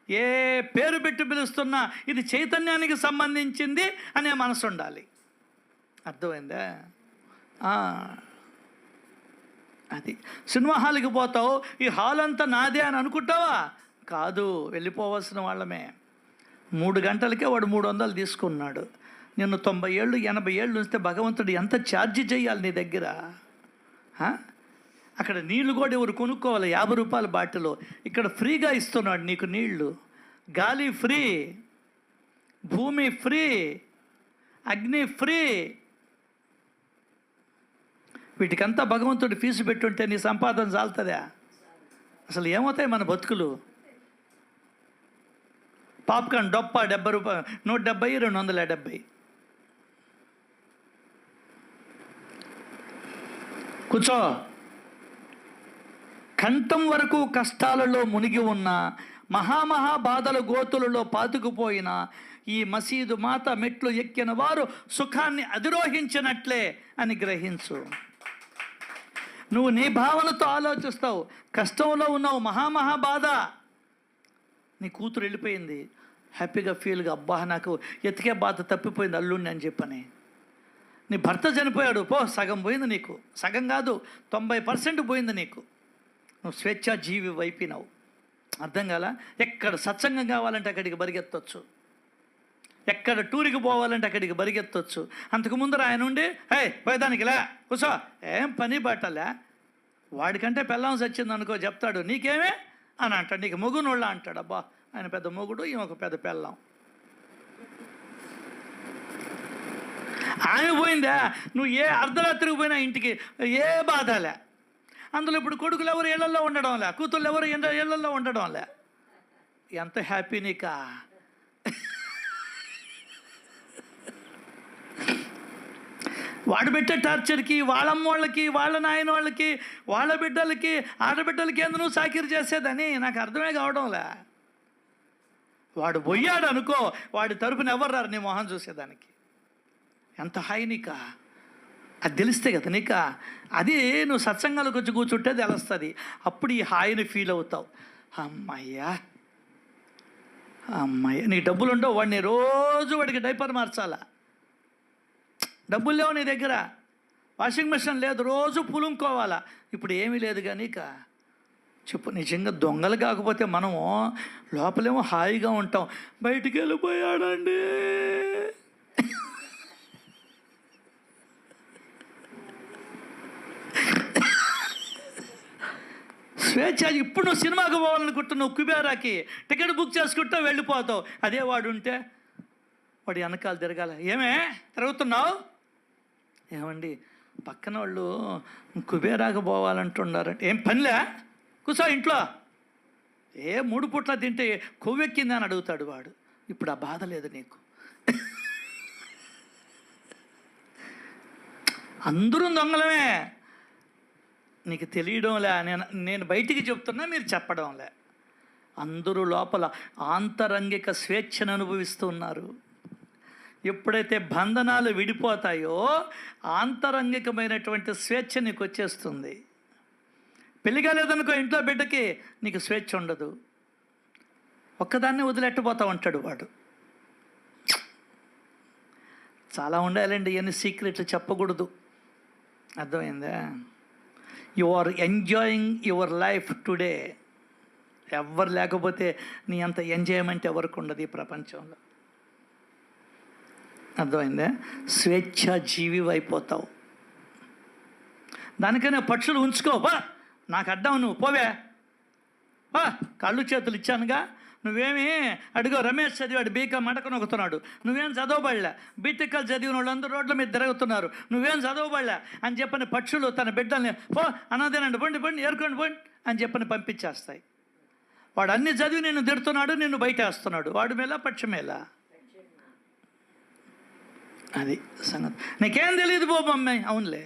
ఏ పేరు పెట్టి పిలుస్తున్నా ఇది చైతన్యానికి సంబంధించింది అనే మనసు ఉండాలి. అర్థమైందా? అది. సినిమా హాల్కి పోతావు, ఈ హాల్ అంతా నాదే అని అనుకుంటావా? కాదు, వెళ్ళిపోవాల్సిన వాళ్ళమే. 3 గంటలకే వాడు 300 తీసుకున్నాడు. నిన్ను 90 ఏళ్ళు 80 ఏళ్ళు ఉంచితే భగవంతుడు ఎంత ఛార్జీ చేయాలి నీ దగ్గర? అక్కడ నీళ్లు కూడా ఎవరు కొనుక్కోవాలి, 50 రూపాయల బాటిల్. ఇక్కడ ఫ్రీగా ఇస్తున్నాడు నీకు నీళ్లు. గాలి ఫ్రీ, భూమి ఫ్రీ, అగ్ని ఫ్రీ. వీటికంతా భగవంతుడు ఫీజు పెట్టుంటే నీ సంపాదన చాలుతుందా? అసలు ఏమవుతాయి మన బతుకులు? పాప్కార్న్ డొప్ప 70 రూపాయలు, 170, 270. కూర్చో. కంఠం వరకు కష్టాలలో మునిగి ఉన్న, మహామహా బాధల గోతులలో పాతుకుపోయిన ఈ మసీదు మాత మెట్లు ఎక్కిన వారు సుఖాన్ని అధిరోహించినట్లే అని గ్రహించు. నువ్వు నీ భావనతో ఆలోచిస్తావు, కష్టంలో ఉన్నావు, మహామహా బాధ. నీ కూతురు వెళ్ళిపోయింది, హ్యాపీగా ఫీల్గా, అబ్బా నాకు ఎతికే బాధ తప్పిపోయింది అల్లుడిని అని చెప్పని. నీ భర్త చనిపోయాడు, పో, సగం పోయింది నీకు. సగం కాదు, 90% పోయింది నీకు. నువ్వు స్వేచ్ఛా జీవి వైపినావు. అర్థం కాలా? ఎక్కడ సత్సంగం కావాలంటే అక్కడికి పరిగెత్తవచ్చు, ఎక్కడ టూర్కి పోవాలంటే అక్కడికి పరిగెత్తవచ్చు. అంతకు ముందర ఆయన ఉండి పోయేదానికిలా కూర్చో, ఏం పని బట్టలే. వాడికంటే పెళ్ళాం చచ్చింది అనుకో, చెప్తాడు నీకేమే అని అంటాడు, నీకు మొగునోళ్ళ అంటాడు. అబ్బా ఆయన పెద్ద మొగుడు, ఈమె ఒక పెద్ద పెళ్ళాం. ఆమె పోయిందా, నువ్వు ఏ అర్ధరాత్రికి పోయినా ఇంటికి ఏ బాధలే. అందులో ఇప్పుడు కొడుకులు ఎవరు ఇళ్లలో ఉండడంలే, కూతుళ్ళు ఎవరు ఇళ్లలో ఉండడంలే. ఎంత హ్యాపీ నీకా. వాడు పెట్టే టార్చర్కి, వాళ్ళమ్మ వాళ్ళకి, వాళ్ళ నాయన వాళ్ళకి, వాళ్ళ బిడ్డలకి, ఆడబిడ్డలకి ఎందుకు నువ్వు సాకిరి చేసేదని నాకు అర్థమే కావడంలే. వాడు పోయాడు అనుకో, వాడి తరపున ఎవరు రారు నీ మొహం చూసేదానికి. ఎంత హాయి నీకా. అది తెలిస్తే కదా నీకా. అది నువ్వు సత్సంగాలకు వచ్చి కూర్చుంటే తెలుస్తుంది. అప్పుడు ఈ హాయిని ఫీల్ అవుతావు. అమ్మయ్యా అమ్మయ్య. నీకు డబ్బులు ఉండవు, వాడిని రోజు వాడికి డైపర్ మార్చాలా. డబ్బులు లేవు నీ దగ్గర, వాషింగ్ మెషిన్ లేదు, రోజు పులుంకోవాలా. ఇప్పుడు ఏమీ లేదు కానీ చెప్పు, నిజంగా దొంగలు కాకపోతే మనము లోపలేమో హాయిగా ఉంటాం. బయటికి వెళ్ళిపోయాడండి, స్వేచ్ఛ. ఇప్పుడు నువ్వు సినిమాకి పోవాలనుకుంటున్నావు, నువ్వు కుబేరాకి టికెట్ బుక్ చేసుకుంటా వెళ్ళిపోతావు. అదే వాడు ఉంటే వాడు వెనకాల తిరగాల. ఏమే తిరుగుతున్నావు? ఏమండి పక్కన వాళ్ళు కుబేరాకు పోవాలంటున్నారంటే, ఏం పనిలే, కూర్చో ఇంట్లో. 3 పూట్ల తింటే కొవ్వెక్కిందని అడుగుతాడు వాడు. ఇప్పుడు ఆ బాధ లేదు నీకు. అందరూ దొంగలమే, నీకు తెలియడంలే. నేను బయటికి చెప్తున్నా, మీరు చెప్పడంలే. అందరూ లోపల ఆంతరంగిక స్వేచ్ఛను అనుభవిస్తూ ఉన్నారు. ఎప్పుడైతే బంధనాలు విడిపోతాయో ఆంతరంగికమైనటువంటి స్వేచ్ఛ నీకు వచ్చేస్తుంది. పెళ్లి కాలేదనుకో, ఇంట్లో బిడ్డకి నీకు స్వేచ్ఛ ఉండదు. ఒక్కదాన్ని వదిలెట్టబోతా ఉంటాడు వాడు. చాలా ఉండాలండి, ఇవన్నీ సీక్రెట్లు చెప్పకూడదు. అర్థమైందా? You are enjoying your life today. ఎవరు లేకపోతే నీ అంత ఎంజాయ్మెంట్ ఎవరికి ఉండదు ఈ ప్రపంచంలో. అర్థమైందా? స్వేచ్ఛ జీవి అయిపోతావు. దానికైనా పక్షులు ఉంచుకో. నాకు అడ్డావు, నువ్వు పోవే, కళ్ళు చేతులు ఇచ్చానుగా. నువ్వేమి అడిగో, రమేష్ చదివాడు బీకాం నొక్కుతున్నాడు, నువ్వేం చదవబడలే. బీటెక్కలు చదివిన వాళ్ళందరూ రోడ్ల మీద తిరుగుతున్నారు, నువ్వేం చదవబడలే అని చెప్పని పక్షులు తన బిడ్డల్ని అన్నదేనండి, బండి ఏరుకోండి బండి అని చెప్పని పంపించేస్తాయి. వాడు అన్ని చదివి నిన్ను తిడుతున్నాడు, నిన్ను బయట వేస్తున్నాడు. వాడు మేలా పక్షి మేలా? అది సంగతి. నీకేం తెలియదు బాబు అమ్మాయి. అవునులే,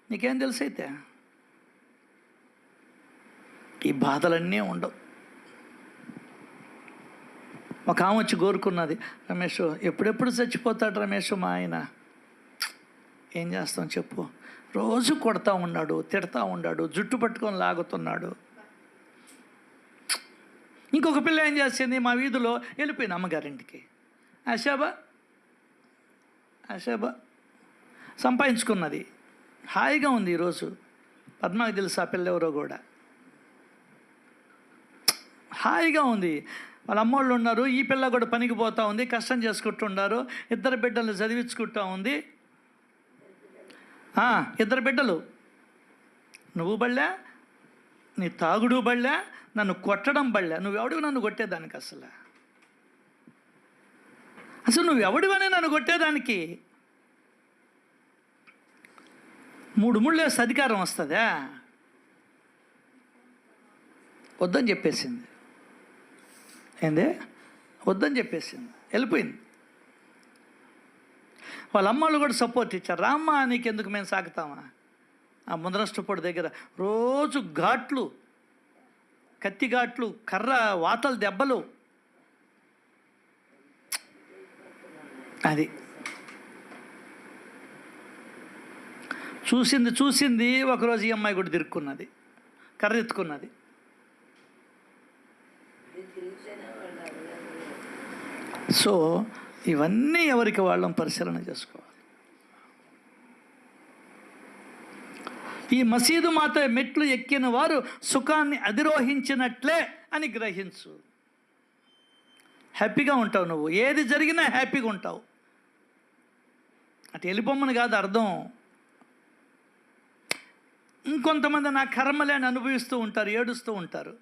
నీకేం తెలుసు అయితే? ఈ బాధలన్నీ ఉండవు. ఒక ఆమె వచ్చి కోరుకున్నది, రమేష్ ఎప్పుడెప్పుడు చచ్చిపోతాడు రమేష్ మా ఆయన. ఏం చేస్తాం చెప్పు? రోజు కొడతా ఉన్నాడు, తిడతా ఉన్నాడు, జుట్టు పట్టుకొని లాగుతున్నాడు. ఇంకొక పిల్ల ఏం చేసింది, మా వీధిలో వెళ్ళిపోయింది అమ్మగారింటికి. అశాబా సంపాదించుకున్నది, హాయిగా ఉంది ఈరోజు. పద్మాకి తెలుసు ఆ పిల్ల ఎవరో కూడా. హాయిగా ఉంది. వాళ్ళ అమ్మోళ్ళు ఉన్నారు, ఈ పిల్ల కూడా పనికి పోతూ ఉంది, కష్టం చేసుకుంటున్నారు. 2 బిడ్డలు చదివించుకుంటూ ఉంది. 2 బిడ్డలు. నువ్వు బళ్ళా, నీ తాగుడు బళ్ళా, నన్ను కొట్టడం బళ్ళా. నువ్వెవడివి నన్ను కొట్టేదానికి? అసలు నువ్వెవడివనే నన్ను కొట్టేదానికి? 3 ముళ్ళేసి అధికారం వస్తుందా? వద్దని చెప్పేసింది. ఏందే? వద్దని చెప్పేసింది, వెళ్ళిపోయింది. వాళ్ళ అమ్మలు కూడా సపోర్ట్ ఇచ్చారు. రామ్మా, నీకెందుకు మేము సాగుతామా? ఆ ముందరష్టపొడి దగ్గర రోజు ఘాట్లు, కత్తి ఘాట్లు, కర్ర వాతల దెబ్బలు. అది చూసింది. ఒకరోజు ఈ అమ్మాయి కూడా తిరుక్కున్నది, కర్ర ఎత్తుకున్నది. సో ఇవన్నీ ఎవరికి వాళ్ళని పరిశీలన చేసుకోవాలి. ఈ మసీదు మాత మెట్లు ఎక్కిన వారు సుఖాన్ని అధిరోహించినట్లే అని గ్రహించు. హ్యాపీగా ఉంటావు. నువ్వు ఏది జరిగినా హ్యాపీగా ఉంటావు. అటు వెళ్ళిపోమ్మని కాదు అర్థం. ఇంకొంతమంది నా కర్మలే అని అనుభవిస్తూ ఉంటారు, ఏడుస్తూ ఉంటారు.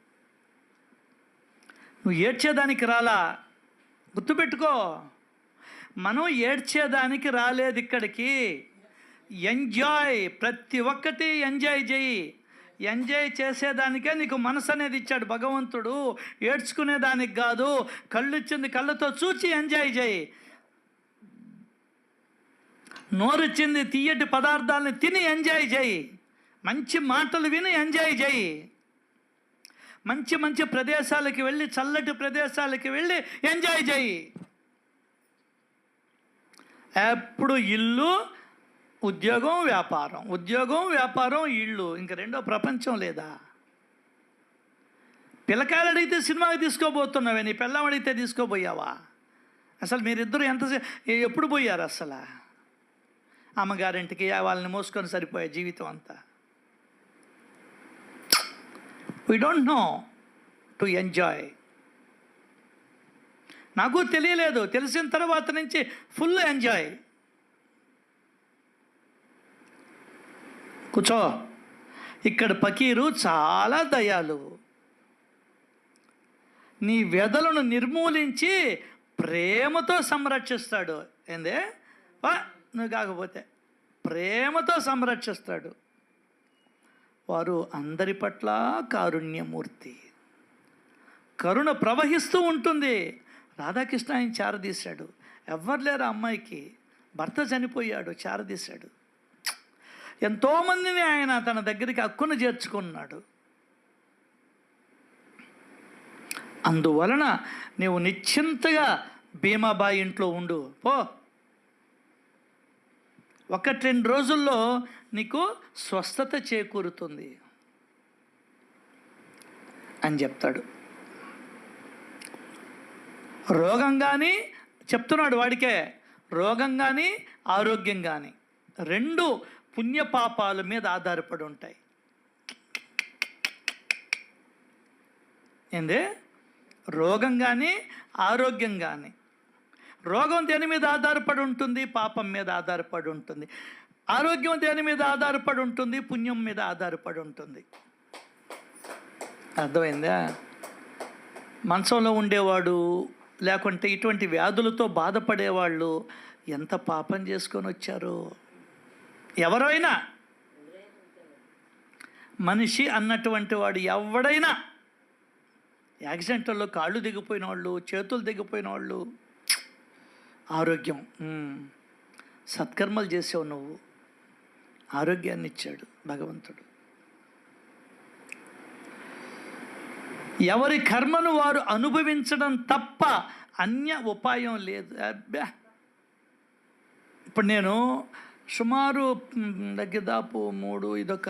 నువ్వు ఏడ్చేదానికి రాలా, గుర్తుపెట్టుకో. మనం ఏడ్చేదానికి రాలేదు ఇక్కడికి. ఎంజాయ్, ప్రతి ఒక్కటి ఎంజాయ్ చేయి. ఎంజాయ్ చేసేదానికే నీకు మనసు అనేది ఇచ్చాడు భగవంతుడు, ఏడ్చుకునేదానికి కాదు. కళ్ళు ఇచ్చింది కళ్ళతో చూచి ఎంజాయ్ చేయి. నోరిచ్చింది తీయటి పదార్థాలను తిని ఎంజాయ్ చేయి. మంచి మాటలు విని ఎంజాయ్ చేయి. మంచి మంచి ప్రదేశాలకి వెళ్ళి, చల్లటి ప్రదేశాలకి వెళ్ళి ఎంజాయ్ చేయి. ఎప్పుడు ఇల్లు, ఉద్యోగం, వ్యాపారం, ఉద్యోగం, వ్యాపారం, ఇల్లు. ఇంక రెండో ప్రపంచం లేదా? పిల్లకాయలు అడిగితే సినిమాకి తీసుకోబోతున్నావే, నీ పిల్లం అడిగితే తీసుకోబోయావా? అసలు మీరిద్దరూ ఎప్పుడు పోయారు? అసలు అమ్మగారింటికి వాళ్ళని మోసుకొని సరిపోయే జీవితం అంతా. We don't know to enjoy. నాకు తెలియలేదు, తెలిసిన తర్వాత నుంచి ఫుల్ ఎంజాయ్. కూర్చో. ఇక్కడ పకీరు చాలా దయాలు. నీ వ్యధలను నిర్మూలించి ప్రేమతో సంరక్షిస్తాడు. ఏందే? నువ్వు కాకపోతే ప్రేమతో సంరక్షిస్తాడు. వారు అందరి పట్ల కారుణ్యమూర్తి. కరుణ ప్రవహిస్తూ ఉంటుంది. రాధాకృష్ణ ఆయన చారదీశాడు. ఎవ్వరు లేరు అమ్మాయికి, భర్త చనిపోయాడు, చారదీశాడు. ఎంతోమందిని ఆయన తన దగ్గరికి హక్కును చేర్చుకున్నాడు. అందువలన నీవు నిశ్చింతగా భీమాబాయి ఇంట్లో ఉండు, పో, 1-2 రోజుల్లో నీకు స్వస్థత చేకూరుతుంది అని చెప్తాడు. రోగం కానీ చెప్తున్నాడు వాడికే, రోగం కానీ ఆరోగ్యం కానీ 2 పుణ్యపాపాల మీద ఆధారపడి ఉంటాయి. ఏంది? రోగం కానీ ఆరోగ్యం కానీ. రోగం దేని మీద ఆధారపడి ఉంటుంది? పాపం మీద ఆధారపడి ఉంటుంది. ఆరోగ్యం దేని మీద ఆధారపడి ఉంటుంది? పుణ్యం మీద ఆధారపడి ఉంటుంది. అర్థమైందా? మంచంలో ఉండేవాడు లేకుంటే ఇటువంటి వ్యాధులతో బాధపడేవాళ్ళు ఎంత పాపం చేసుకొని వచ్చారో. ఎవరైనా మనిషి అన్నటువంటి వాడు ఎవడైనా యాక్సిడెంట్లలో కాళ్ళు దిగిపోయిన వాళ్ళు, చేతులు దిగిపోయిన వాళ్ళు, ఆరోగ్యం, సత్కర్మలు చేసావు నువ్వు, ఆరోగ్యాన్ని ఇచ్చాడు భగవంతుడు. ఎవరి కర్మను వారు అనుభవించడం తప్ప అన్య ఉపాయం లేదు. అబ్బా, ఇప్పుడు నేను సుమారు దాదాపు 3, ఇదొక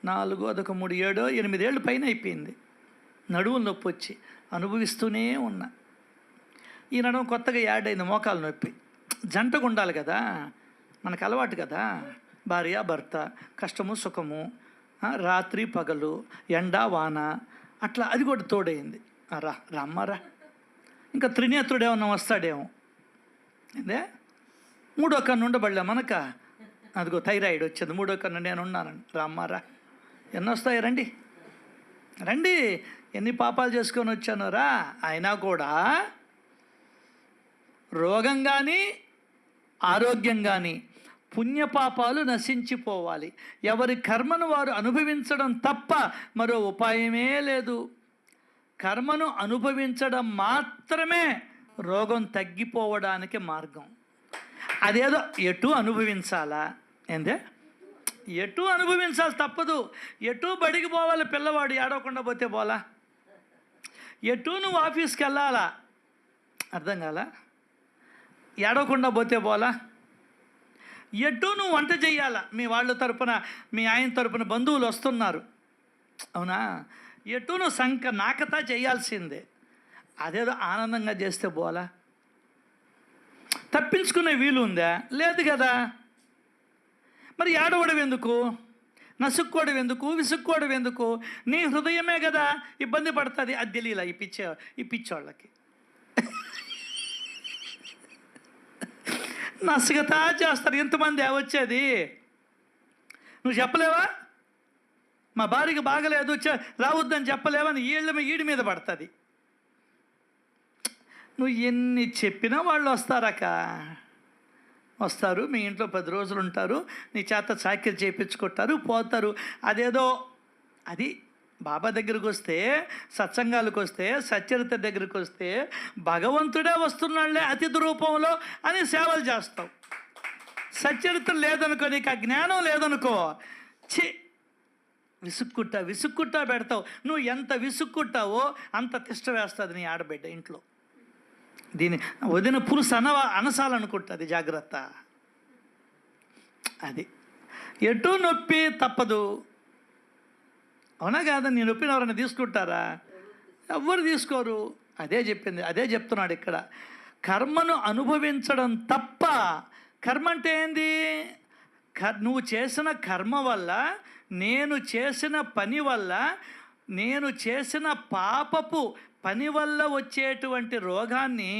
4, అదొక 3, 7, 8 ఏళ్ళు పైన అయిపోయింది నడువులు నొప్పి వచ్చి అనుభవిస్తూనే ఉన్నా. ఈ నడుము కొత్తగా యాడ్ అయింది మోకాలు నొప్పి. జంటగా ఉండాలి కదా, మనకు అలవాటు కదా, భార్య భర్త, కష్టము సుఖము, రాత్రి పగలు, ఎండ వాన, అట్లా అది కూడా తోడైంది. రమ్మరా, ఇంకా త్రినేత్రుడు ఏమన్నా వస్తాడేమో. అదే 3వ కన్ను ఉండబడలే మనక, అదిగో థైరాయిడ్ వచ్చింది, 3వ కన్ను నేను ఉన్నానండి, రమ్మరా, ఎన్ని వస్తాయి, రండి రండి, ఎన్ని పాపాలు చేసుకొని వచ్చాను రా. అయినా కూడా రోగం కానీ ఆరోగ్యం కానీ పుణ్యపాపాలు నశించిపోవాలి. ఎవరి కర్మను వారు అనుభవించడం తప్ప మరో ఉపాయమే లేదు. కర్మను అనుభవించడం మాత్రమే రోగం తగ్గిపోవడానికి మార్గం. అదేదో ఎటు అనుభవించాలా, ఏందే ఎటు అనుభవించాలి, తప్పదు. ఎటు బడికి పోవాలి పిల్లవాడు, ఏడవకుండా పోతే పోలా. ఎటు నువ్వు ఆఫీస్కి వెళ్ళాలా, అర్థం కాలా, ఏడవకుండా పోతే పోలా. ఎటు నువ్వు వంట చెయ్యాలా, మీ వాళ్ళ తరపున, మీ ఆయన తరపున బంధువులు వస్తున్నారు, అవునా, ఎటు నువ్వు నాకతా చేయాల్సిందే. అదేదో ఆనందంగా చేస్తే పోలా. తప్పించుకునే వీలు ఉందా? లేదు కదా. మరి ఏడవడం ఎందుకు, నసుక్కోవడం ఎందుకు, విసుక్కోవడం ఎందుకు? నీ హృదయమే కదా ఇబ్బంది పడుతుంది. అది తెలియలా ఈ పిచ్చోళ్ళకి. నసుగతా చేస్తారు. ఎంతమంది వచ్చేది? నువ్వు చెప్పలేవా? మా భార్యకి బాగలేదు రావద్దని చెప్పలేవని ఈడి మీద పడుతుంది. నువ్వు ఎన్ని చెప్పినా వాళ్ళు వస్తారు, మీ ఇంట్లో 10 రోజులు ఉంటారు, నీ చేత చాకరీ చేయించుకుంటారు, పోతారు. అదేదో అది బాబా దగ్గరికి వస్తే, సత్సంగాలకు వస్తే, సచ్చరిత దగ్గరికి వస్తే భగవంతుడే వస్తున్నాళ్లే అతిథి రూపంలో అని సేవలు చేస్తావు. సచ్చరిత్ర లేదనుకో, నీకు ఆ జ్ఞానం లేదనుకో, విసుక్కుంటా పెడతావు. నువ్వు ఎంత విసుక్కుంటావో అంత తిష్ట వేస్తుంది నీ ఆడబిడ్డ ఇంట్లో. దీన్ని వదిన పురుషు అనసాలనుకుంటుంది, జాగ్రత్త. అది ఎటు నొప్పి తప్పదు, అవునా కాదా? నీ నొప్పిని ఎవరైనా తీసుకుంటారా? ఎవ్వరు తీసుకోరు. అదే చెప్తున్నాడు ఇక్కడ. కర్మను అనుభవించడం తప్ప. కర్మ అంటే ఏంది? నువ్వు చేసిన కర్మ వల్ల, నేను చేసిన పని వల్ల, నేను చేసిన పాపపు పని వల్ల వచ్చేటువంటి రోగాన్ని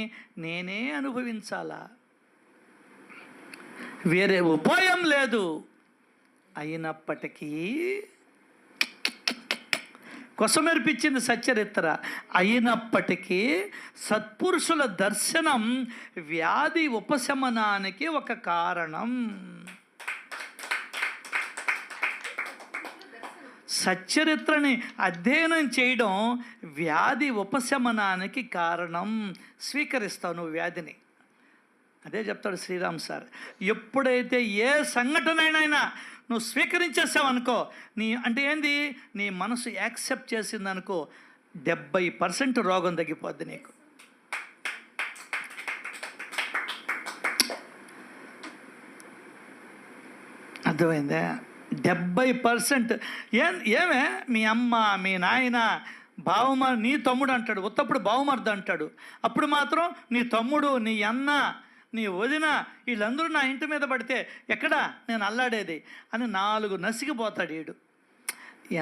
నేనే అనుభవించాలా, వేరే ఉపాయం లేదు. అయినప్పటికీ కొసమెరిపించింది సచ్చరిత్ర. అయినప్పటికీ సత్పురుషుల దర్శనం వ్యాధి ఉపశమనానికి ఒక కారణం. సచ్చరిత్రని అధ్యయనం చేయడం వ్యాధి ఉపశమనానికి కారణం. స్వీకరిస్తావు నువ్వు వ్యాధిని. అదే చెప్తాడు శ్రీరామ్ సార్. ఎప్పుడైతే ఏ సంఘటనైనా నువ్వు స్వీకరించేసావనుకో, అంటే ఏంది, నీ మనసు యాక్సెప్ట్ చేసిందనుకో, 70% రోగం తగ్గిపోద్ది నీకు. అర్థమైందా? 70%. ఏమే మీ అమ్మ, మీ నాయన, నీ తమ్ముడు అంటాడు, ఉత్తప్పుడు బావమర్ది అంటాడు. అప్పుడు మాత్రం నీ తమ్ముడు, నీ అన్న, నీ వదిన, వీళ్ళందరూ నా ఇంటి మీద పడితే ఎక్కడా నేను అల్లాడేది అని 4 నసిగిపోతాడు వీడు.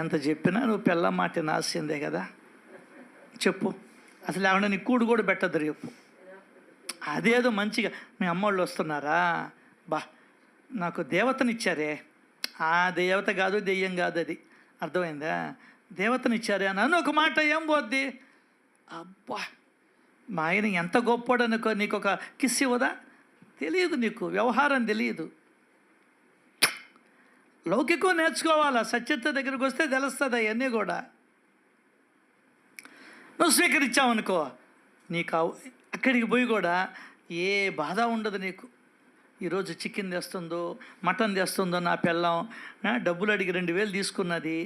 ఎంత చెప్పినా నువ్వు పిల్ల మాట నాసిందే కదా. చెప్పు, అసలు ఏమన్నా నీ కూడు కూడా పెట్టద్దు చెప్పు. అదేదో మంచిగా మీ అమ్మోళ్ళు వస్తున్నారా, నాకు దేవతనిచ్చారే, ఆ దేవత కాదు, దెయ్యం కాదు, అది అర్థమైందా, దేవతనిచ్చారే అని ఒక మాట ఏం పోద్ది. అబ్బా, మా ఆయన ఎంత గొప్పడు అనుకో, నీకు ఒక కిస్ ఇవ్వదా? తెలియదు, నీకు వ్యవహారం తెలియదు. లౌకికం నేర్చుకోవాలా, సత్యత దగ్గరికి వస్తే తెలుస్తుంది అవన్నీ కూడా. నువ్వు స్వీకరించావనుకో, నీకు అక్కడికి పోయి కూడా ఏ బాధ ఉండదు నీకు. ఈరోజు చికెన్ తెస్తుందో, మటన్ తెస్తుందో నా పిల్లం, డబ్బులు అడిగి 2000 తీసుకున్నది,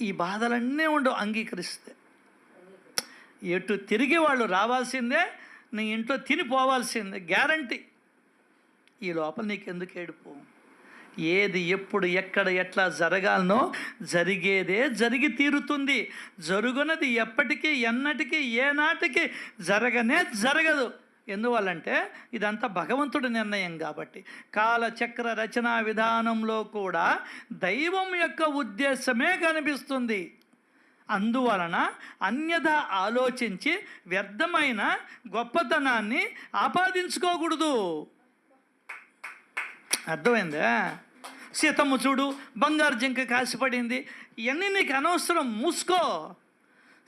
ఈ బాధలన్నీ ఉండవు అంగీకరిస్తే. ఎటు తిరిగి వాళ్ళు రావాల్సిందే, నీ ఇంట్లో తినిపోవాల్సిందే, గ్యారంటీ. ఈ లోపల నీకెందుకు ఏడుపు? ఏది ఎప్పుడు ఎక్కడ ఎట్లా జరగాలనో జరిగేదే జరిగి తీరుతుంది. జరుగునది ఎప్పటికీ ఎన్నటికీ ఏనాటికి జరగదు. ఎందువల్లంటే ఇదంతా భగవంతుడి నిర్ణయం కాబట్టి. కాలచక్ర రచనా విధానంలో కూడా దైవం యొక్క ఉద్దేశమే కనిపిస్తుంది. అందువలన అన్యథ ఆలోచించి వ్యర్థమైన గొప్పతనాన్ని ఆపాదించుకోకూడదు. అర్థమైందా? సీతమ్మ చూడు, బంగారు జింక కాసిపడింది, ఇవన్నీ నీకు అనవసరం, మూసుకో.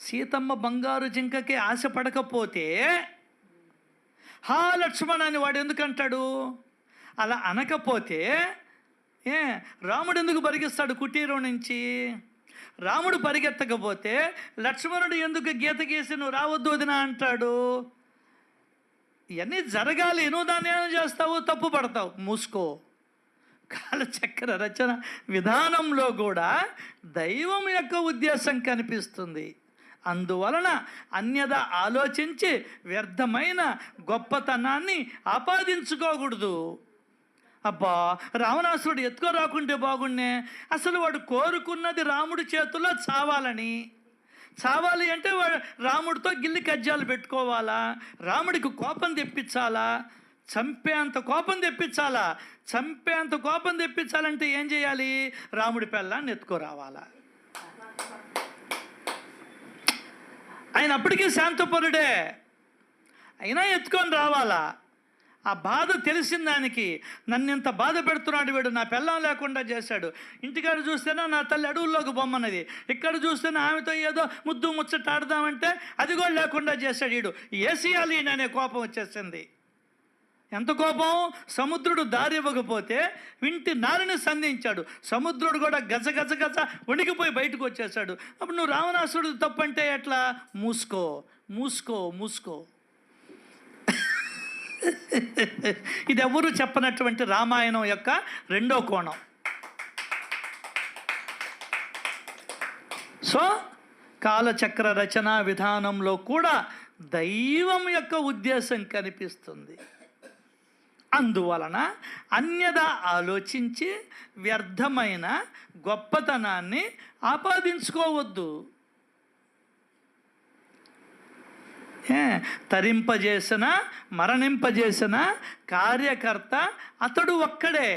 సీతమ్మ బంగారు జింకకి ఆశపడకపోతే లక్ష్మణ అని వాడు ఎందుకంటాడు? అలా అనకపోతే రాముడు ఎందుకు పరిగెత్తాడు కుటీరం నుంచి? రాముడు పరిగెత్తకపోతే లక్ష్మణుడు ఎందుకు గీత గీసి నువ్వు రావద్దు వదినా అంటాడు? ఇవన్నీ జరగాలి, నువ్వు దాన్ని ఏం చేస్తావు? తప్పు పడతావు, మూసుకో. కాలచక్ర రచన విధానంలో కూడా దైవం యొక్క ఉద్దేశం కనిపిస్తుంది. అందువలన అన్యథ ఆలోచించి వ్యర్థమైన గొప్పతనాన్ని ఆపాదించుకోకూడదు. అబ్బా, రావణాసురుడు ఎత్తుకోరాకుంటే బాగుండే. అసలు వాడు కోరుకున్నది రాముడి చేతుల్లో చావాలి అంటే వాడు రాముడితో గిల్లి కజ్జాలు పెట్టుకోవాలా, రాముడికి కోపం తెప్పించాలా, చంపేంత కోపం తెప్పించాలంటే ఏం చేయాలి? రాముడి పెళ్ళాన్ని ఎత్తుకోరావాలా. ఆయన అప్పటికీ శాంతపరుడే, అయినా ఎత్తుకొని రావాలా. ఆ బాధ తెలిసిన దానికి, నన్ను ఇంత బాధ పెడుతున్నాడు వీడు, నా పెళ్ళం లేకుండా చేశాడు. ఇంటికాడ చూస్తేనే నా తల్లి అడవుల్లోకి బొమ్మన్నది, ఇక్కడ చూస్తేనే ఆమెతో ఏదో ముద్దు ముచ్చట ఆడదామంటే అది కూడా లేకుండా చేశాడు వీడు. ఏసియాలి అనే కోపం వచ్చేసింది. ఎంత కోపం! సముద్రుడు దారి ఇవ్వకపోతే వింటి నారిని సంధించాడు. సముద్రుడు కూడా గజ వణికిపోయి బయటకు వచ్చేసాడు. అప్పుడు నువ్వు రావణాసురుడు తప్పంటే ఎట్లా? మూసుకో. ఇది ఎవరు చెప్పనటువంటి రామాయణం యొక్క 2వ కోణం. సో కాలచక్ర రచనా విధానంలో కూడా దైవం యొక్క ఉద్దేశం కనిపిస్తుంది. అందువలన అన్యథ ఆలోచించి వ్యర్థమైన గొప్పతనాన్ని ఆపాదించుకోవద్దు. తరింపజేసిన మరణింపజేసిన కార్యకర్త అతడు ఒక్కడే.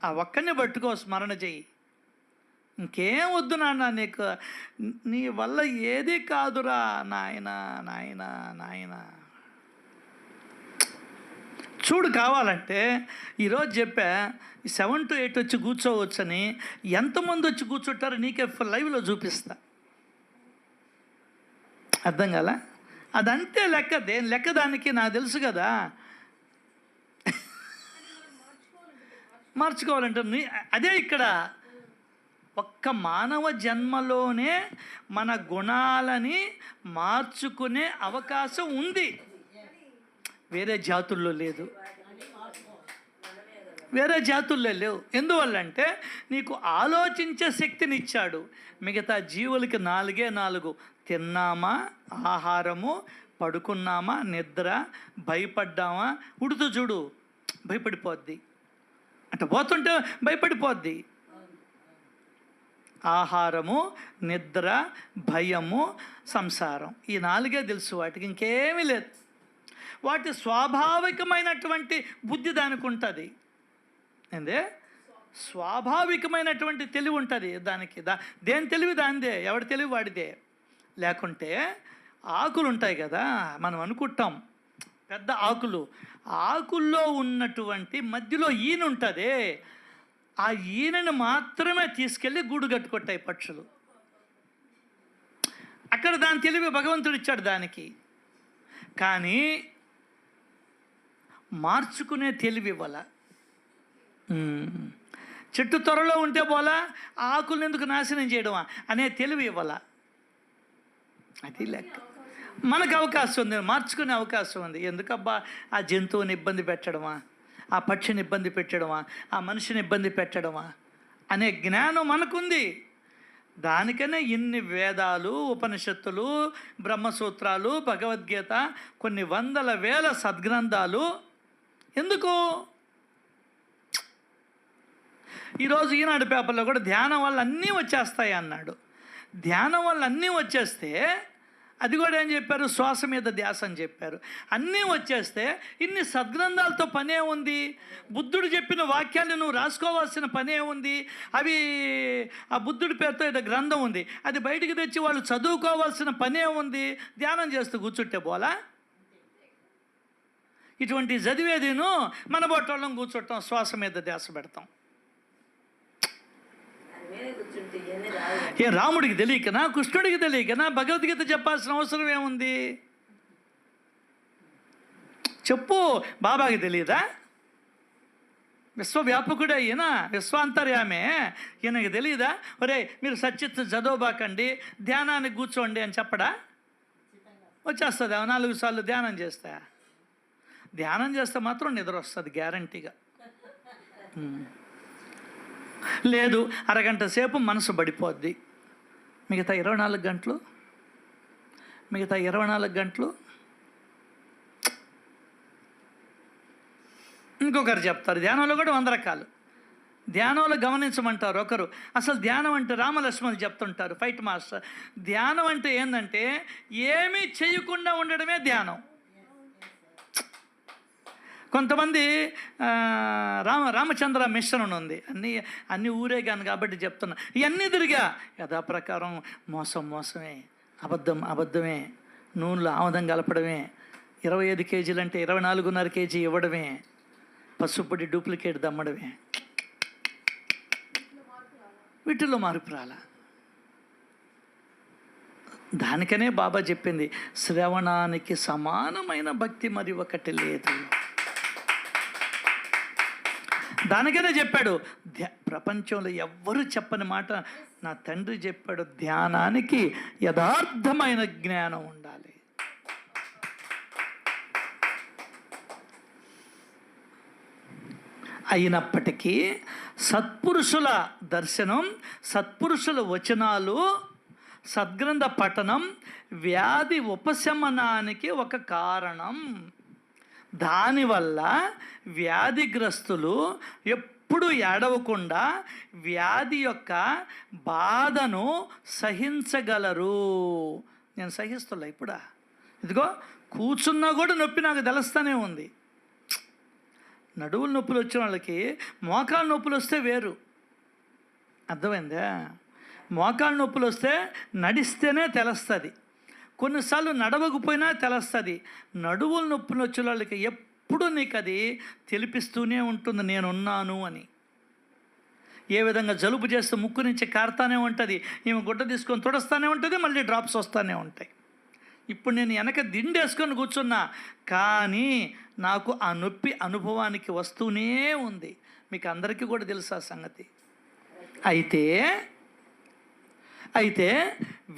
ఆ ఒక్కడిని పట్టుకో, స్మరణ చెయ్యి. ఇంకేం వద్దు నాన్న, నీకు నీ వల్ల ఏది కాదురా నాయనా. చూడు, కావాలంటే ఈరోజు చెప్పా 7 to 8 వచ్చి కూర్చోవచ్చని. ఎంతమంది వచ్చి కూర్చుంటారో నీకే లైవ్లో చూపిస్తా. అర్థం కాలా? అదంతే లెక్క. దేని లెక్క దానికి నాకు తెలుసు కదా. మార్చుకోవాలంటే అదే ఇక్కడ ఒక్క మానవ జన్మలోనే మన గుణాలని మార్చుకునే అవకాశం ఉంది, వేరే జాతుల్లో లేదు. వేరే జాతుల్లో లేవు. ఎందువల్లంటే నీకు ఆలోచించే శక్తిని ఇచ్చాడు. మిగతా జీవులకి 4 తిన్నామా, ఆహారము, పడుకున్నామా, నిద్ర, భయపడ్డామా. ఉడుతూ చూడు భయపడిపోద్ది, అంటే పోతుంటే భయపడిపోద్ది. ఆహారము, నిద్ర, భయము, సంసారం, ఈ 4 తెలుసు వాటికి, ఇంకేమీ లేదు. వాటి స్వాభావికమైనటువంటి బుద్ధి దానికి ఉంటుంది. ఏందే స్వాభావికమైనటువంటి తెలివి ఉంటుంది దానికి. దేని తెలివి దానిదే, ఎవడి తెలివి వాడిదే. లేకుంటే ఆకులు ఉంటాయి కదా, మనం అనుకుంటాం పెద్ద ఆకులు, ఆకుల్లో ఉన్నటువంటి మధ్యలో ఈన ఉంటుంది. ఆ ఈనను మాత్రమే తీసుకెళ్ళి గూడు కట్టుకొట్టాయి పక్షులు. అక్కడ దాని తెలివి భగవంతుడు ఇచ్చాడు దానికి. కానీ మార్చుకునే తెలివి ఇవ్వాల. చెట్టు త్వరలో ఉంటే పోలా, ఆకులను ఎందుకు నాశనం చేయడమా అనే తెలివి ఇవ్వాల. అది లెక్క. మనకు అవకాశం ఉంది, మార్చుకునే అవకాశం ఉంది. ఎందుకబ్బా ఆ జంతువుని ఇబ్బంది పెట్టడమా, ఆ పక్షిని ఇబ్బంది పెట్టడమా, ఆ మనిషిని ఇబ్బంది పెట్టడమా అనే జ్ఞానం మనకుంది. దానికనే ఇన్ని వేదాలు, ఉపనిషత్తులు, బ్రహ్మసూత్రాలు, భగవద్గీత, కొన్ని వందల వేల సద్గ్రంథాలు. ఎందుకు? ఈరోజు ఈనాడు పేపర్లో కూడా ధ్యానం వల్ల అన్నీ వచ్చేస్తాయి అన్నాడు. ధ్యానం వల్ల అన్నీ వచ్చేస్తే, అది కూడా ఏం చెప్పారు, శ్వాస మీద ధ్యాస అని చెప్పారు. అన్నీ వచ్చేస్తే ఇన్ని సద్గ్రంథాలతో పనే ఉంది. బుద్ధుడు చెప్పిన వాక్యాన్ని నువ్వు రాసుకోవాల్సిన పనే ఉంది. అవి ఆ బుద్ధుడి పేరుతో ఏదో గ్రంథం ఉంది, అది బయటికి తెచ్చి వాళ్ళు చదువుకోవాల్సిన పనే ఉంది. ధ్యానం చేస్తూ కూర్చుంటే పోలా? ఇటువంటి చదివేదిను మన బొట్టోళ్ళం కూర్చుంటాం, శ్వాస మీద ధ్యాస పెడతాం. ఏ రాముడికి తెలియకనా, కృష్ణుడికి తెలియకనా భగవద్గీత చెప్పాల్సిన అవసరం ఏముంది? చెప్పు. బాబాకి తెలియదా? విశ్వవ్యాపకుడే ఈయన, విశ్వాంతర్యామే, ఈయనకి తెలియదా? ఒరే మీరు సచ్చిత్ చదవబాకండి, ధ్యానానికి కూర్చోండి అని చెప్పడా? వచ్చేస్తుంది 4 సార్లు ధ్యానం చేస్తా. ధ్యానం చేస్తే మాత్రం నిద్ర వస్తుంది గ్యారంటీగా. లేదు అరగంట సేపు మనసు పడిపోద్ది. మిగతా 24 గంటలు ఇంకొకరు చెప్తారు. ధ్యానంలో కూడా 100 రకాలు. ధ్యానంలో గమనించమంటారు ఒకరు. అసలు ధ్యానం అంటే రామలక్ష్మణులు చెప్తుంటారు, ఫైట్ మాస్టర్. ధ్యానం అంటే ఏంటంటే ఏమీ చేయకుండా ఉండడమే ధ్యానం. కొంతమంది రామచంద్ర మిషన్ ఉంది, అన్నీ ఊరేగాను కాబట్టి చెప్తున్నా. ఇవన్నీ తిరిగా యథాప్రకారం మోసమే, అబద్ధమే, నూనెలో ఆముదం కలపడమే, 25 కేజీలు అంటే 24.5 కేజీ ఇవ్వడమే, పసుపుడి డూప్లికేట్ దమ్మడమే, వీటిల్లో మార్పు రాలా. దానికనే బాబా చెప్పింది, శ్రవణానికి సమానమైన భక్తి మరి ఒకటి లేదు. దానికనే చెప్పాడు, ప్రపంచంలో ఎవ్వరూ చెప్పని మాట నా తండ్రి చెప్పాడు, ధ్యానానికి యథార్థమైన జ్ఞానం ఉండాలి. అయినప్పటికీ సత్పురుషుల దర్శనం, సత్పురుషుల వచనాలు, సద్గ్రంథ పఠనం వ్యాధి ఉపశమనానికి ఒక కారణం. దానివల్ల వ్యాధిగ్రస్తులు ఎప్పుడు ఏడవకుండా వ్యాధి యొక్క బాధను సహించగలరు. నేను సహిస్తున్నా ఇప్పుడా, ఇదిగో కూర్చున్నా కూడా నొప్పి నాకు తెలుస్తూనే ఉంది. నడువుల నొప్పులు వచ్చిన వాళ్ళకి మోకాళ్ళ నొప్పులు వస్తే వేరు, అర్థమైందా? మోకాళ్ళ నొప్పులు వస్తే నడిస్తేనే తెలుస్తుంది, కొన్నిసార్లు నడవకపోయినా తెలుస్తుంది. నడువుల నొప్పులు వచ్చిన వాళ్ళకి ఎప్పుడు నీకు అది తెలిపిస్తూనే ఉంటుంది నేనున్నాను అని. ఏ విధంగా జలుబు చేస్తే ముక్కు నుంచి కారుతానే ఉంటుంది, ఈమె గుడ్డ తీసుకొని తుడుస్తూనే ఉంటుంది, మళ్ళీ డ్రాప్స్ వస్తూనే ఉంటాయి. ఇప్పుడు నేను వెనక దిండేసుకొని కూర్చున్నా, కానీ నాకు ఆ నొప్పి అనుభవానికి వస్తూనే ఉంది. మీకు అందరికీ కూడా తెలుసా సంగతి. అయితే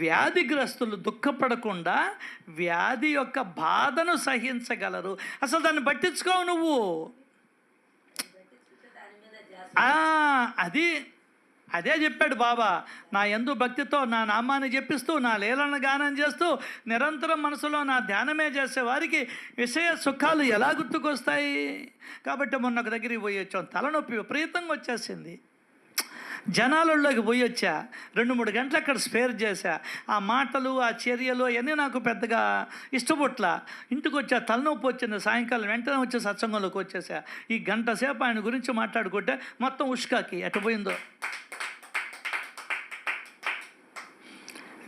వ్యాధిగ్రస్తులు దుఃఖపడకుండా వ్యాధి యొక్క బాధను సహించగలరు. అసలు దాన్ని పట్టించుకోవు నువ్వు. ఆ, అది అదే చెప్పాడు బాబా. నా యందు భక్తితో నా నామాన్ని జపిస్తూ నా లీలను గానం చేస్తూ నిరంతరం మనసులో నా ధ్యానమే చేసే వారికి విషయ సుఖాలు ఎలా గుర్తుకొస్తాయి? కాబట్టి మొన్న ఒక దగ్గరికి పోయి వచ్చాం, తలనొప్పి విపరీతంగా వచ్చేసింది. జనాలలోకి పోయి వచ్చా, 2-3 గంటలు అక్కడ స్పేర్ చేశా. ఆ మాటలు ఆ చర్యలు అవన్నీ నాకు పెద్దగా ఇష్టపట్ల. ఇంటికి వచ్చా, తలనొప్పి వచ్చింది. సాయంకాలం వెంటనే వచ్చి సత్సంగంలోకి వచ్చేసా. ఈ గంట సేపు ఆయన గురించి మాట్లాడుకుంటే మొత్తం ఉష్కాకి ఎట్టపోయిందో.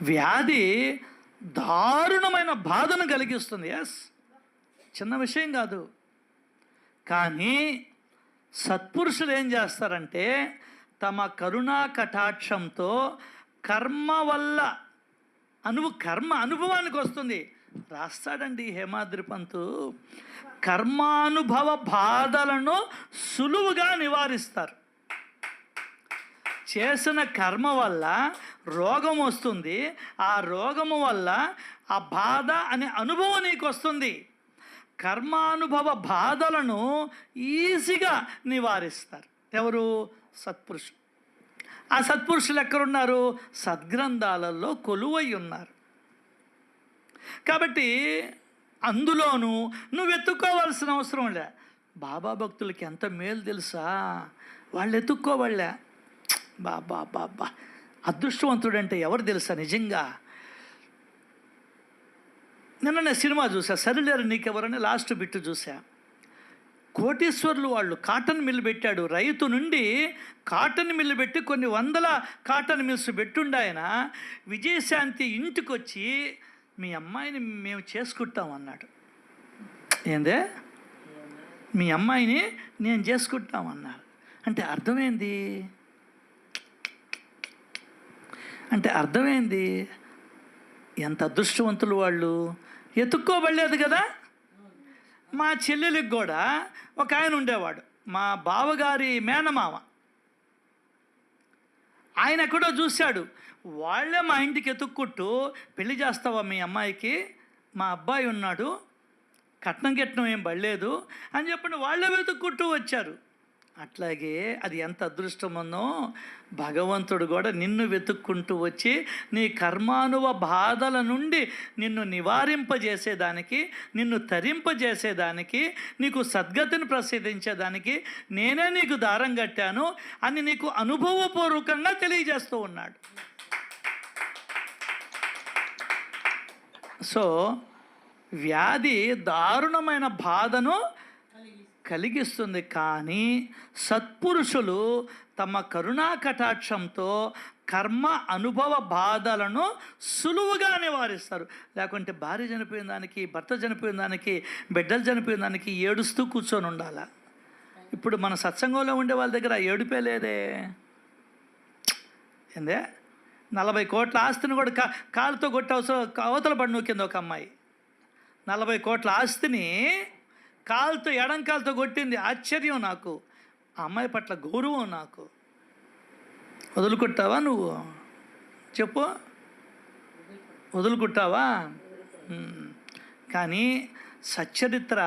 వ్యాధి దారుణమైన బాధను కలిగిస్తుంది. ఎస్, చిన్న విషయం కాదు. కానీ సత్పురుషులు ఏం చేస్తారంటే తమ కరుణా కటాక్షంతో కర్మ వల్ల కర్మ అనుభవానికి వస్తుంది. రాస్తాడండి హేమాద్రి పంతు, కర్మానుభవ బాధలను సులువుగా నివారిస్తారు. చేసిన కర్మ వల్ల రోగం వస్తుంది, ఆ రోగము వల్ల ఆ బాధ అనే అనుభవం నీకు వస్తుంది. కర్మానుభవ బాధలను ఈజీగా నివారిస్తారు. ఎవరు? సత్పురుషులు. ఆ సత్పురుషులు ఎక్కడున్నారు? సద్గ్రంథాలలో కొలువై ఉన్నారు. కాబట్టి అందులోనూ నువ్వు ఎత్తుక్కోవాల్సిన అవసరం లే. బాబా భక్తులకి ఎంత మేలు తెలుసా? వాళ్ళు ఎత్తుక్కోవాళ్ళే. బాబా బాబా అదృష్టవంతుడంటే ఎవరు తెలుసా? నిజంగా నిన్న నేను సినిమా చూసా, సరిలేరు నీకెవరని లాస్ట్ బిట్టు చూసా. కోటీశ్వర్లు వాళ్ళు కాటన్ మిల్లు పెట్టాడు. రైతు నుండి కాటన్ మిల్లు పెట్టి కొన్ని వందల కాటన్ మిల్స్ పెట్టుండి ఆయన విజయశాంతి ఇంటికి వచ్చి మీ అమ్మాయిని మేము చేసుకుంటాం అన్నాడు. ఏందే? మీ అమ్మాయిని నేను చేసుకుంటాం అన్నారు. అంటే అర్థమైంది, ఎంత అదృష్టవంతులు వాళ్ళు. ఎత్తుక్కోబడలేదు కదా. మా చెల్లెలికి కూడా ఒక ఆయన ఉండేవాడు, మా బావగారి మేనమామ. ఆయన ఎక్కడో చూశాడు, వాళ్ళే మా ఇంటికి ఎత్తుక్కుంటూ పెళ్లి చేస్తావా మీ అమ్మాయికి, మా అబ్బాయి ఉన్నాడు, కట్నం ఏం పడలేదు అని చెప్పండి వాళ్ళే వెతుక్కుంటూ వచ్చారు. అట్లాగే అది ఎంత అదృష్టమన్నో భగవంతుడు కూడా నిన్ను వెతుక్కుంటూ వచ్చి నీ కర్మానువ బాధల నుండి నిన్ను నివారింపజేసేదానికి, నిన్ను తరింపజేసేదానికి, నీకు సద్గతిని ప్రసిద్ధించేదానికి నేనే నీకు దారం కట్టాను అని నీకు అనుభవపూర్వకంగా తెలియజేస్తూ ఉన్నాడు. సో వ్యాధి దారుణమైన బాధను కలిగిస్తుంది. కానీ సత్పురుషులు తమ కరుణా కటాక్షంతో కర్మ అనుభవ బాధలను సులువుగా నివారిస్తారు. లేకుంటే భార్య చనిపోయిన దానికి, భర్త చనిపోయిన దానికి, బిడ్డలు చనిపోయిన దానికి ఏడుస్తూ కూర్చొని ఉండాల. ఇప్పుడు మన సత్సంగంలో ఉండే వాళ్ళ దగ్గర ఏడుపే లేదే. ఏందే? 40 కోట్ల ఆస్తిని కూడా కాలుతో కొట్టి అవతల పడి నూకింది ఒక అమ్మాయి. 40 కోట్ల ఆస్తిని కాలుతో, ఎడం కాలుతో కొట్టింది. ఆశ్చర్యం నాకు, ఆ అమ్మాయి పట్ల గౌరవం నాకు. వదులుకుంటావా నువ్వు? చెప్పు, వదులుకుంటావా? కానీ సచ్చరిత్ర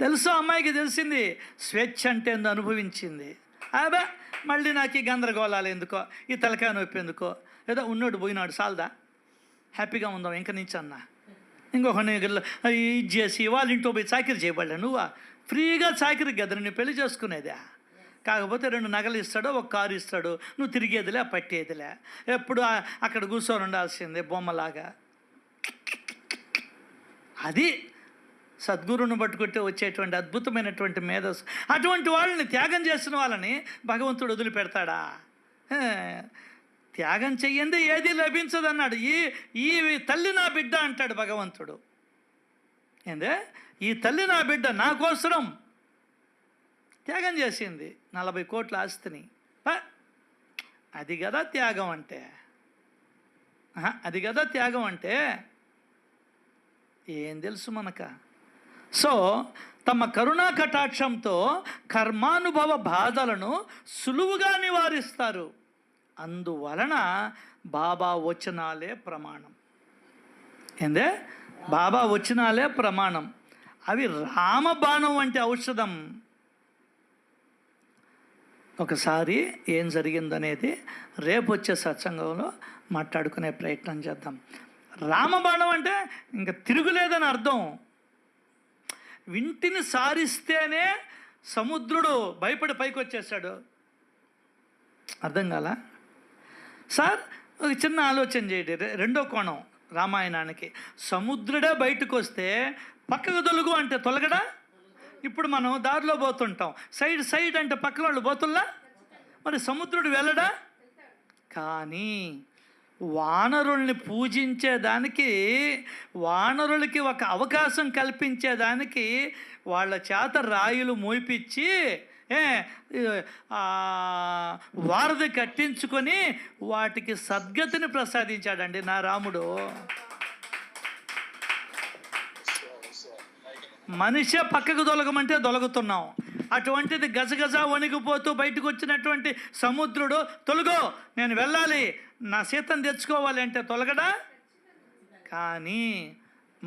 తెలుసు, అమ్మాయికి తెలిసింది, స్వేచ్ఛ అంటే ఏందో అనుభవించింది. అబ్బా మళ్ళీ నాకు ఈ గందరగోళాలు ఎందుకో, ఈ తలకాయ నొప్పి ఎందుకో, ఏదో ఉన్నోడు పోయినాడు చాలదా, హ్యాపీగా ఉందాం ఇంక నుంచి అన్నా. ఇంకొకరిని ఇది చేసి వాళ్ళ ఇంట్లో పోయి చాకరీ చేయబడ్డా. నువ్వా? ఫ్రీగా చాకరీ గదిని నువ్వు పెళ్లి చేసుకునేదా? కాకపోతే 2 నగలు ఇస్తాడు, ఒక కారు ఇస్తాడు, నువ్వు తిరిగేదిలే పట్టేదిలే, ఎప్పుడు అక్కడ కూర్చొని ఉండాల్సిందే బొమ్మలాగా. అది సద్గురువును పట్టుకుంటే వచ్చేటువంటి అద్భుతమైనటువంటి మేధస్సు. అటువంటి వాళ్ళని, త్యాగం చేసిన వాళ్ళని భగవంతుడు వదిలిపెడతాడా? త్యాగం చెయ్యంది ఏది లభించదు అన్నాడు. ఈ తల్లి నా బిడ్డ అంటాడు భగవంతుడు. ఏందే? ఈ తల్లి నా బిడ్డ నా కోసరం త్యాగం చేసింది 40 కోట్ల ఆస్తిని. అది కదా త్యాగం అంటే. అది కదా త్యాగం అంటే. ఏం తెలుసు మనక? సో తమ కరుణా కటాక్షంతో కర్మానుభవ బాధలను సులువుగా నివారిస్తారు. అందువలన బాబా వచనాలే ప్రమాణం. ఏందే? బాబా వచనాలే ప్రమాణం. అవి రామబాణం వంటి ఔషధం. ఒకసారి ఏం జరిగిందనేది రేపు వచ్చే సత్సంగంలో మాట్లాడుకునే ప్రయత్నం చేద్దాం. రామబాణం అంటే ఇంకా తిరుగులేదని అర్థం. వింటిని సారిస్తేనే సముద్రుడు భయపడి పైకి వచ్చేసాడు. అర్థం కాల సార్? ఒక చిన్న ఆలోచన చేయండి. రెండో కోణం రామాయణానికి. సముద్రుడే బయటకు వస్తే పక్కకు తొలుగు అంటే తొలగడా? ఇప్పుడు మనం దారిలో పోతుంటాం, సైడ్ అంటే పక్కన వాళ్ళు పోతుల్లా, మరి సముద్రుడు వెళ్ళడా? కానీ వానరుల్ని పూజించేదానికి, వానరులకి ఒక అవకాశం కల్పించేదానికి వాళ్ళ చేత రాయులు మోయిపించి వారధి కట్టించుకొని వాటికి సద్గతిని ప్రసాదించాడండి నా రాముడు. మనిషే పక్కకు దొలగమంటే దొలగుతున్నాం. అటువంటిది గజగజ వణిగిపోతూ బయటకు వచ్చినటువంటి సముద్రుడు తొలగో, నేను వెళ్ళాలి, నా సీతను తెచ్చుకోవాలి అంటే తొలగడా? కానీ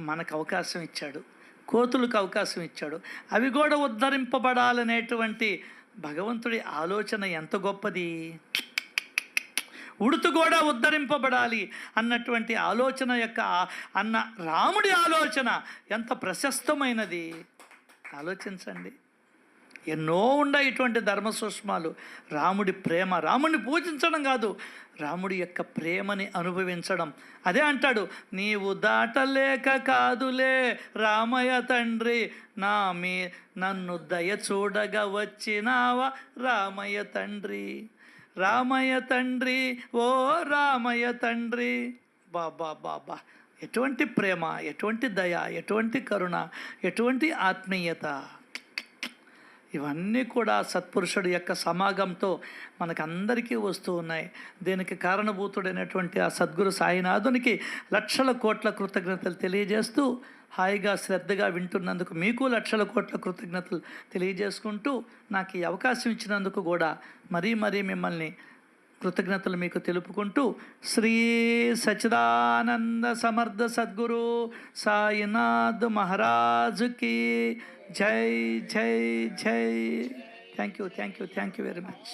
మనకు అవకాశం ఇచ్చాడు, కోతులకు అవకాశం ఇచ్చాడు. అవి కూడా ఉద్ధరింపబడాలనేటువంటి భగవంతుడి ఆలోచన ఎంత గొప్పది. ఉడుతు కూడా ఉద్ధరింపబడాలి అన్నటువంటి ఆలోచన యొక్క అన్న రాముడి ఆలోచన ఎంత ప్రశస్తమైనది ఆలోచించండి. ఎన్నో ఉండే ఇటువంటి ధర్మ సూక్ష్మాలు. రాముడి ప్రేమ, రాముడిని పూజించడం కాదు, రాముడి యొక్క ప్రేమని అనుభవించడం. అదే అంటాడు, నీవు దాటలేక కాదులే రామయ్య తండ్రి, నన్ను దయ చూడగా వచ్చినావా రామయ్య తండ్రి, రామయ్య తండ్రి, ఓ రామయ్య తండ్రి. బాబా బాబా, ఎటువంటి ప్రేమ, ఎటువంటి దయ, ఎటువంటి కరుణ, ఎటువంటి ఆత్మీయత. ఇవన్నీ కూడా సత్పురుషుడి యొక్క సమాగంతో మనకందరికీ వస్తూ ఉన్నాయి. దీనికి కారణభూతుడైనటువంటి ఆ సద్గురు సాయినాథునికి లక్షల కోట్ల కృతజ్ఞతలు తెలియజేస్తూ, హాయిగా శ్రద్ధగా వింటున్నందుకు మీకు లక్షల కోట్ల కృతజ్ఞతలు తెలియజేసుకుంటూ, నాకు ఈ అవకాశం ఇచ్చినందుకు కూడా మరీ మిమ్మల్ని కృతజ్ఞతలు మీకు తెలుపుకుంటూ, శ్రీ సచ్చిదానంద సమర్థ సద్గురు సాయినాథ్ మహారాజుకి జై జై జై. Thank you very much.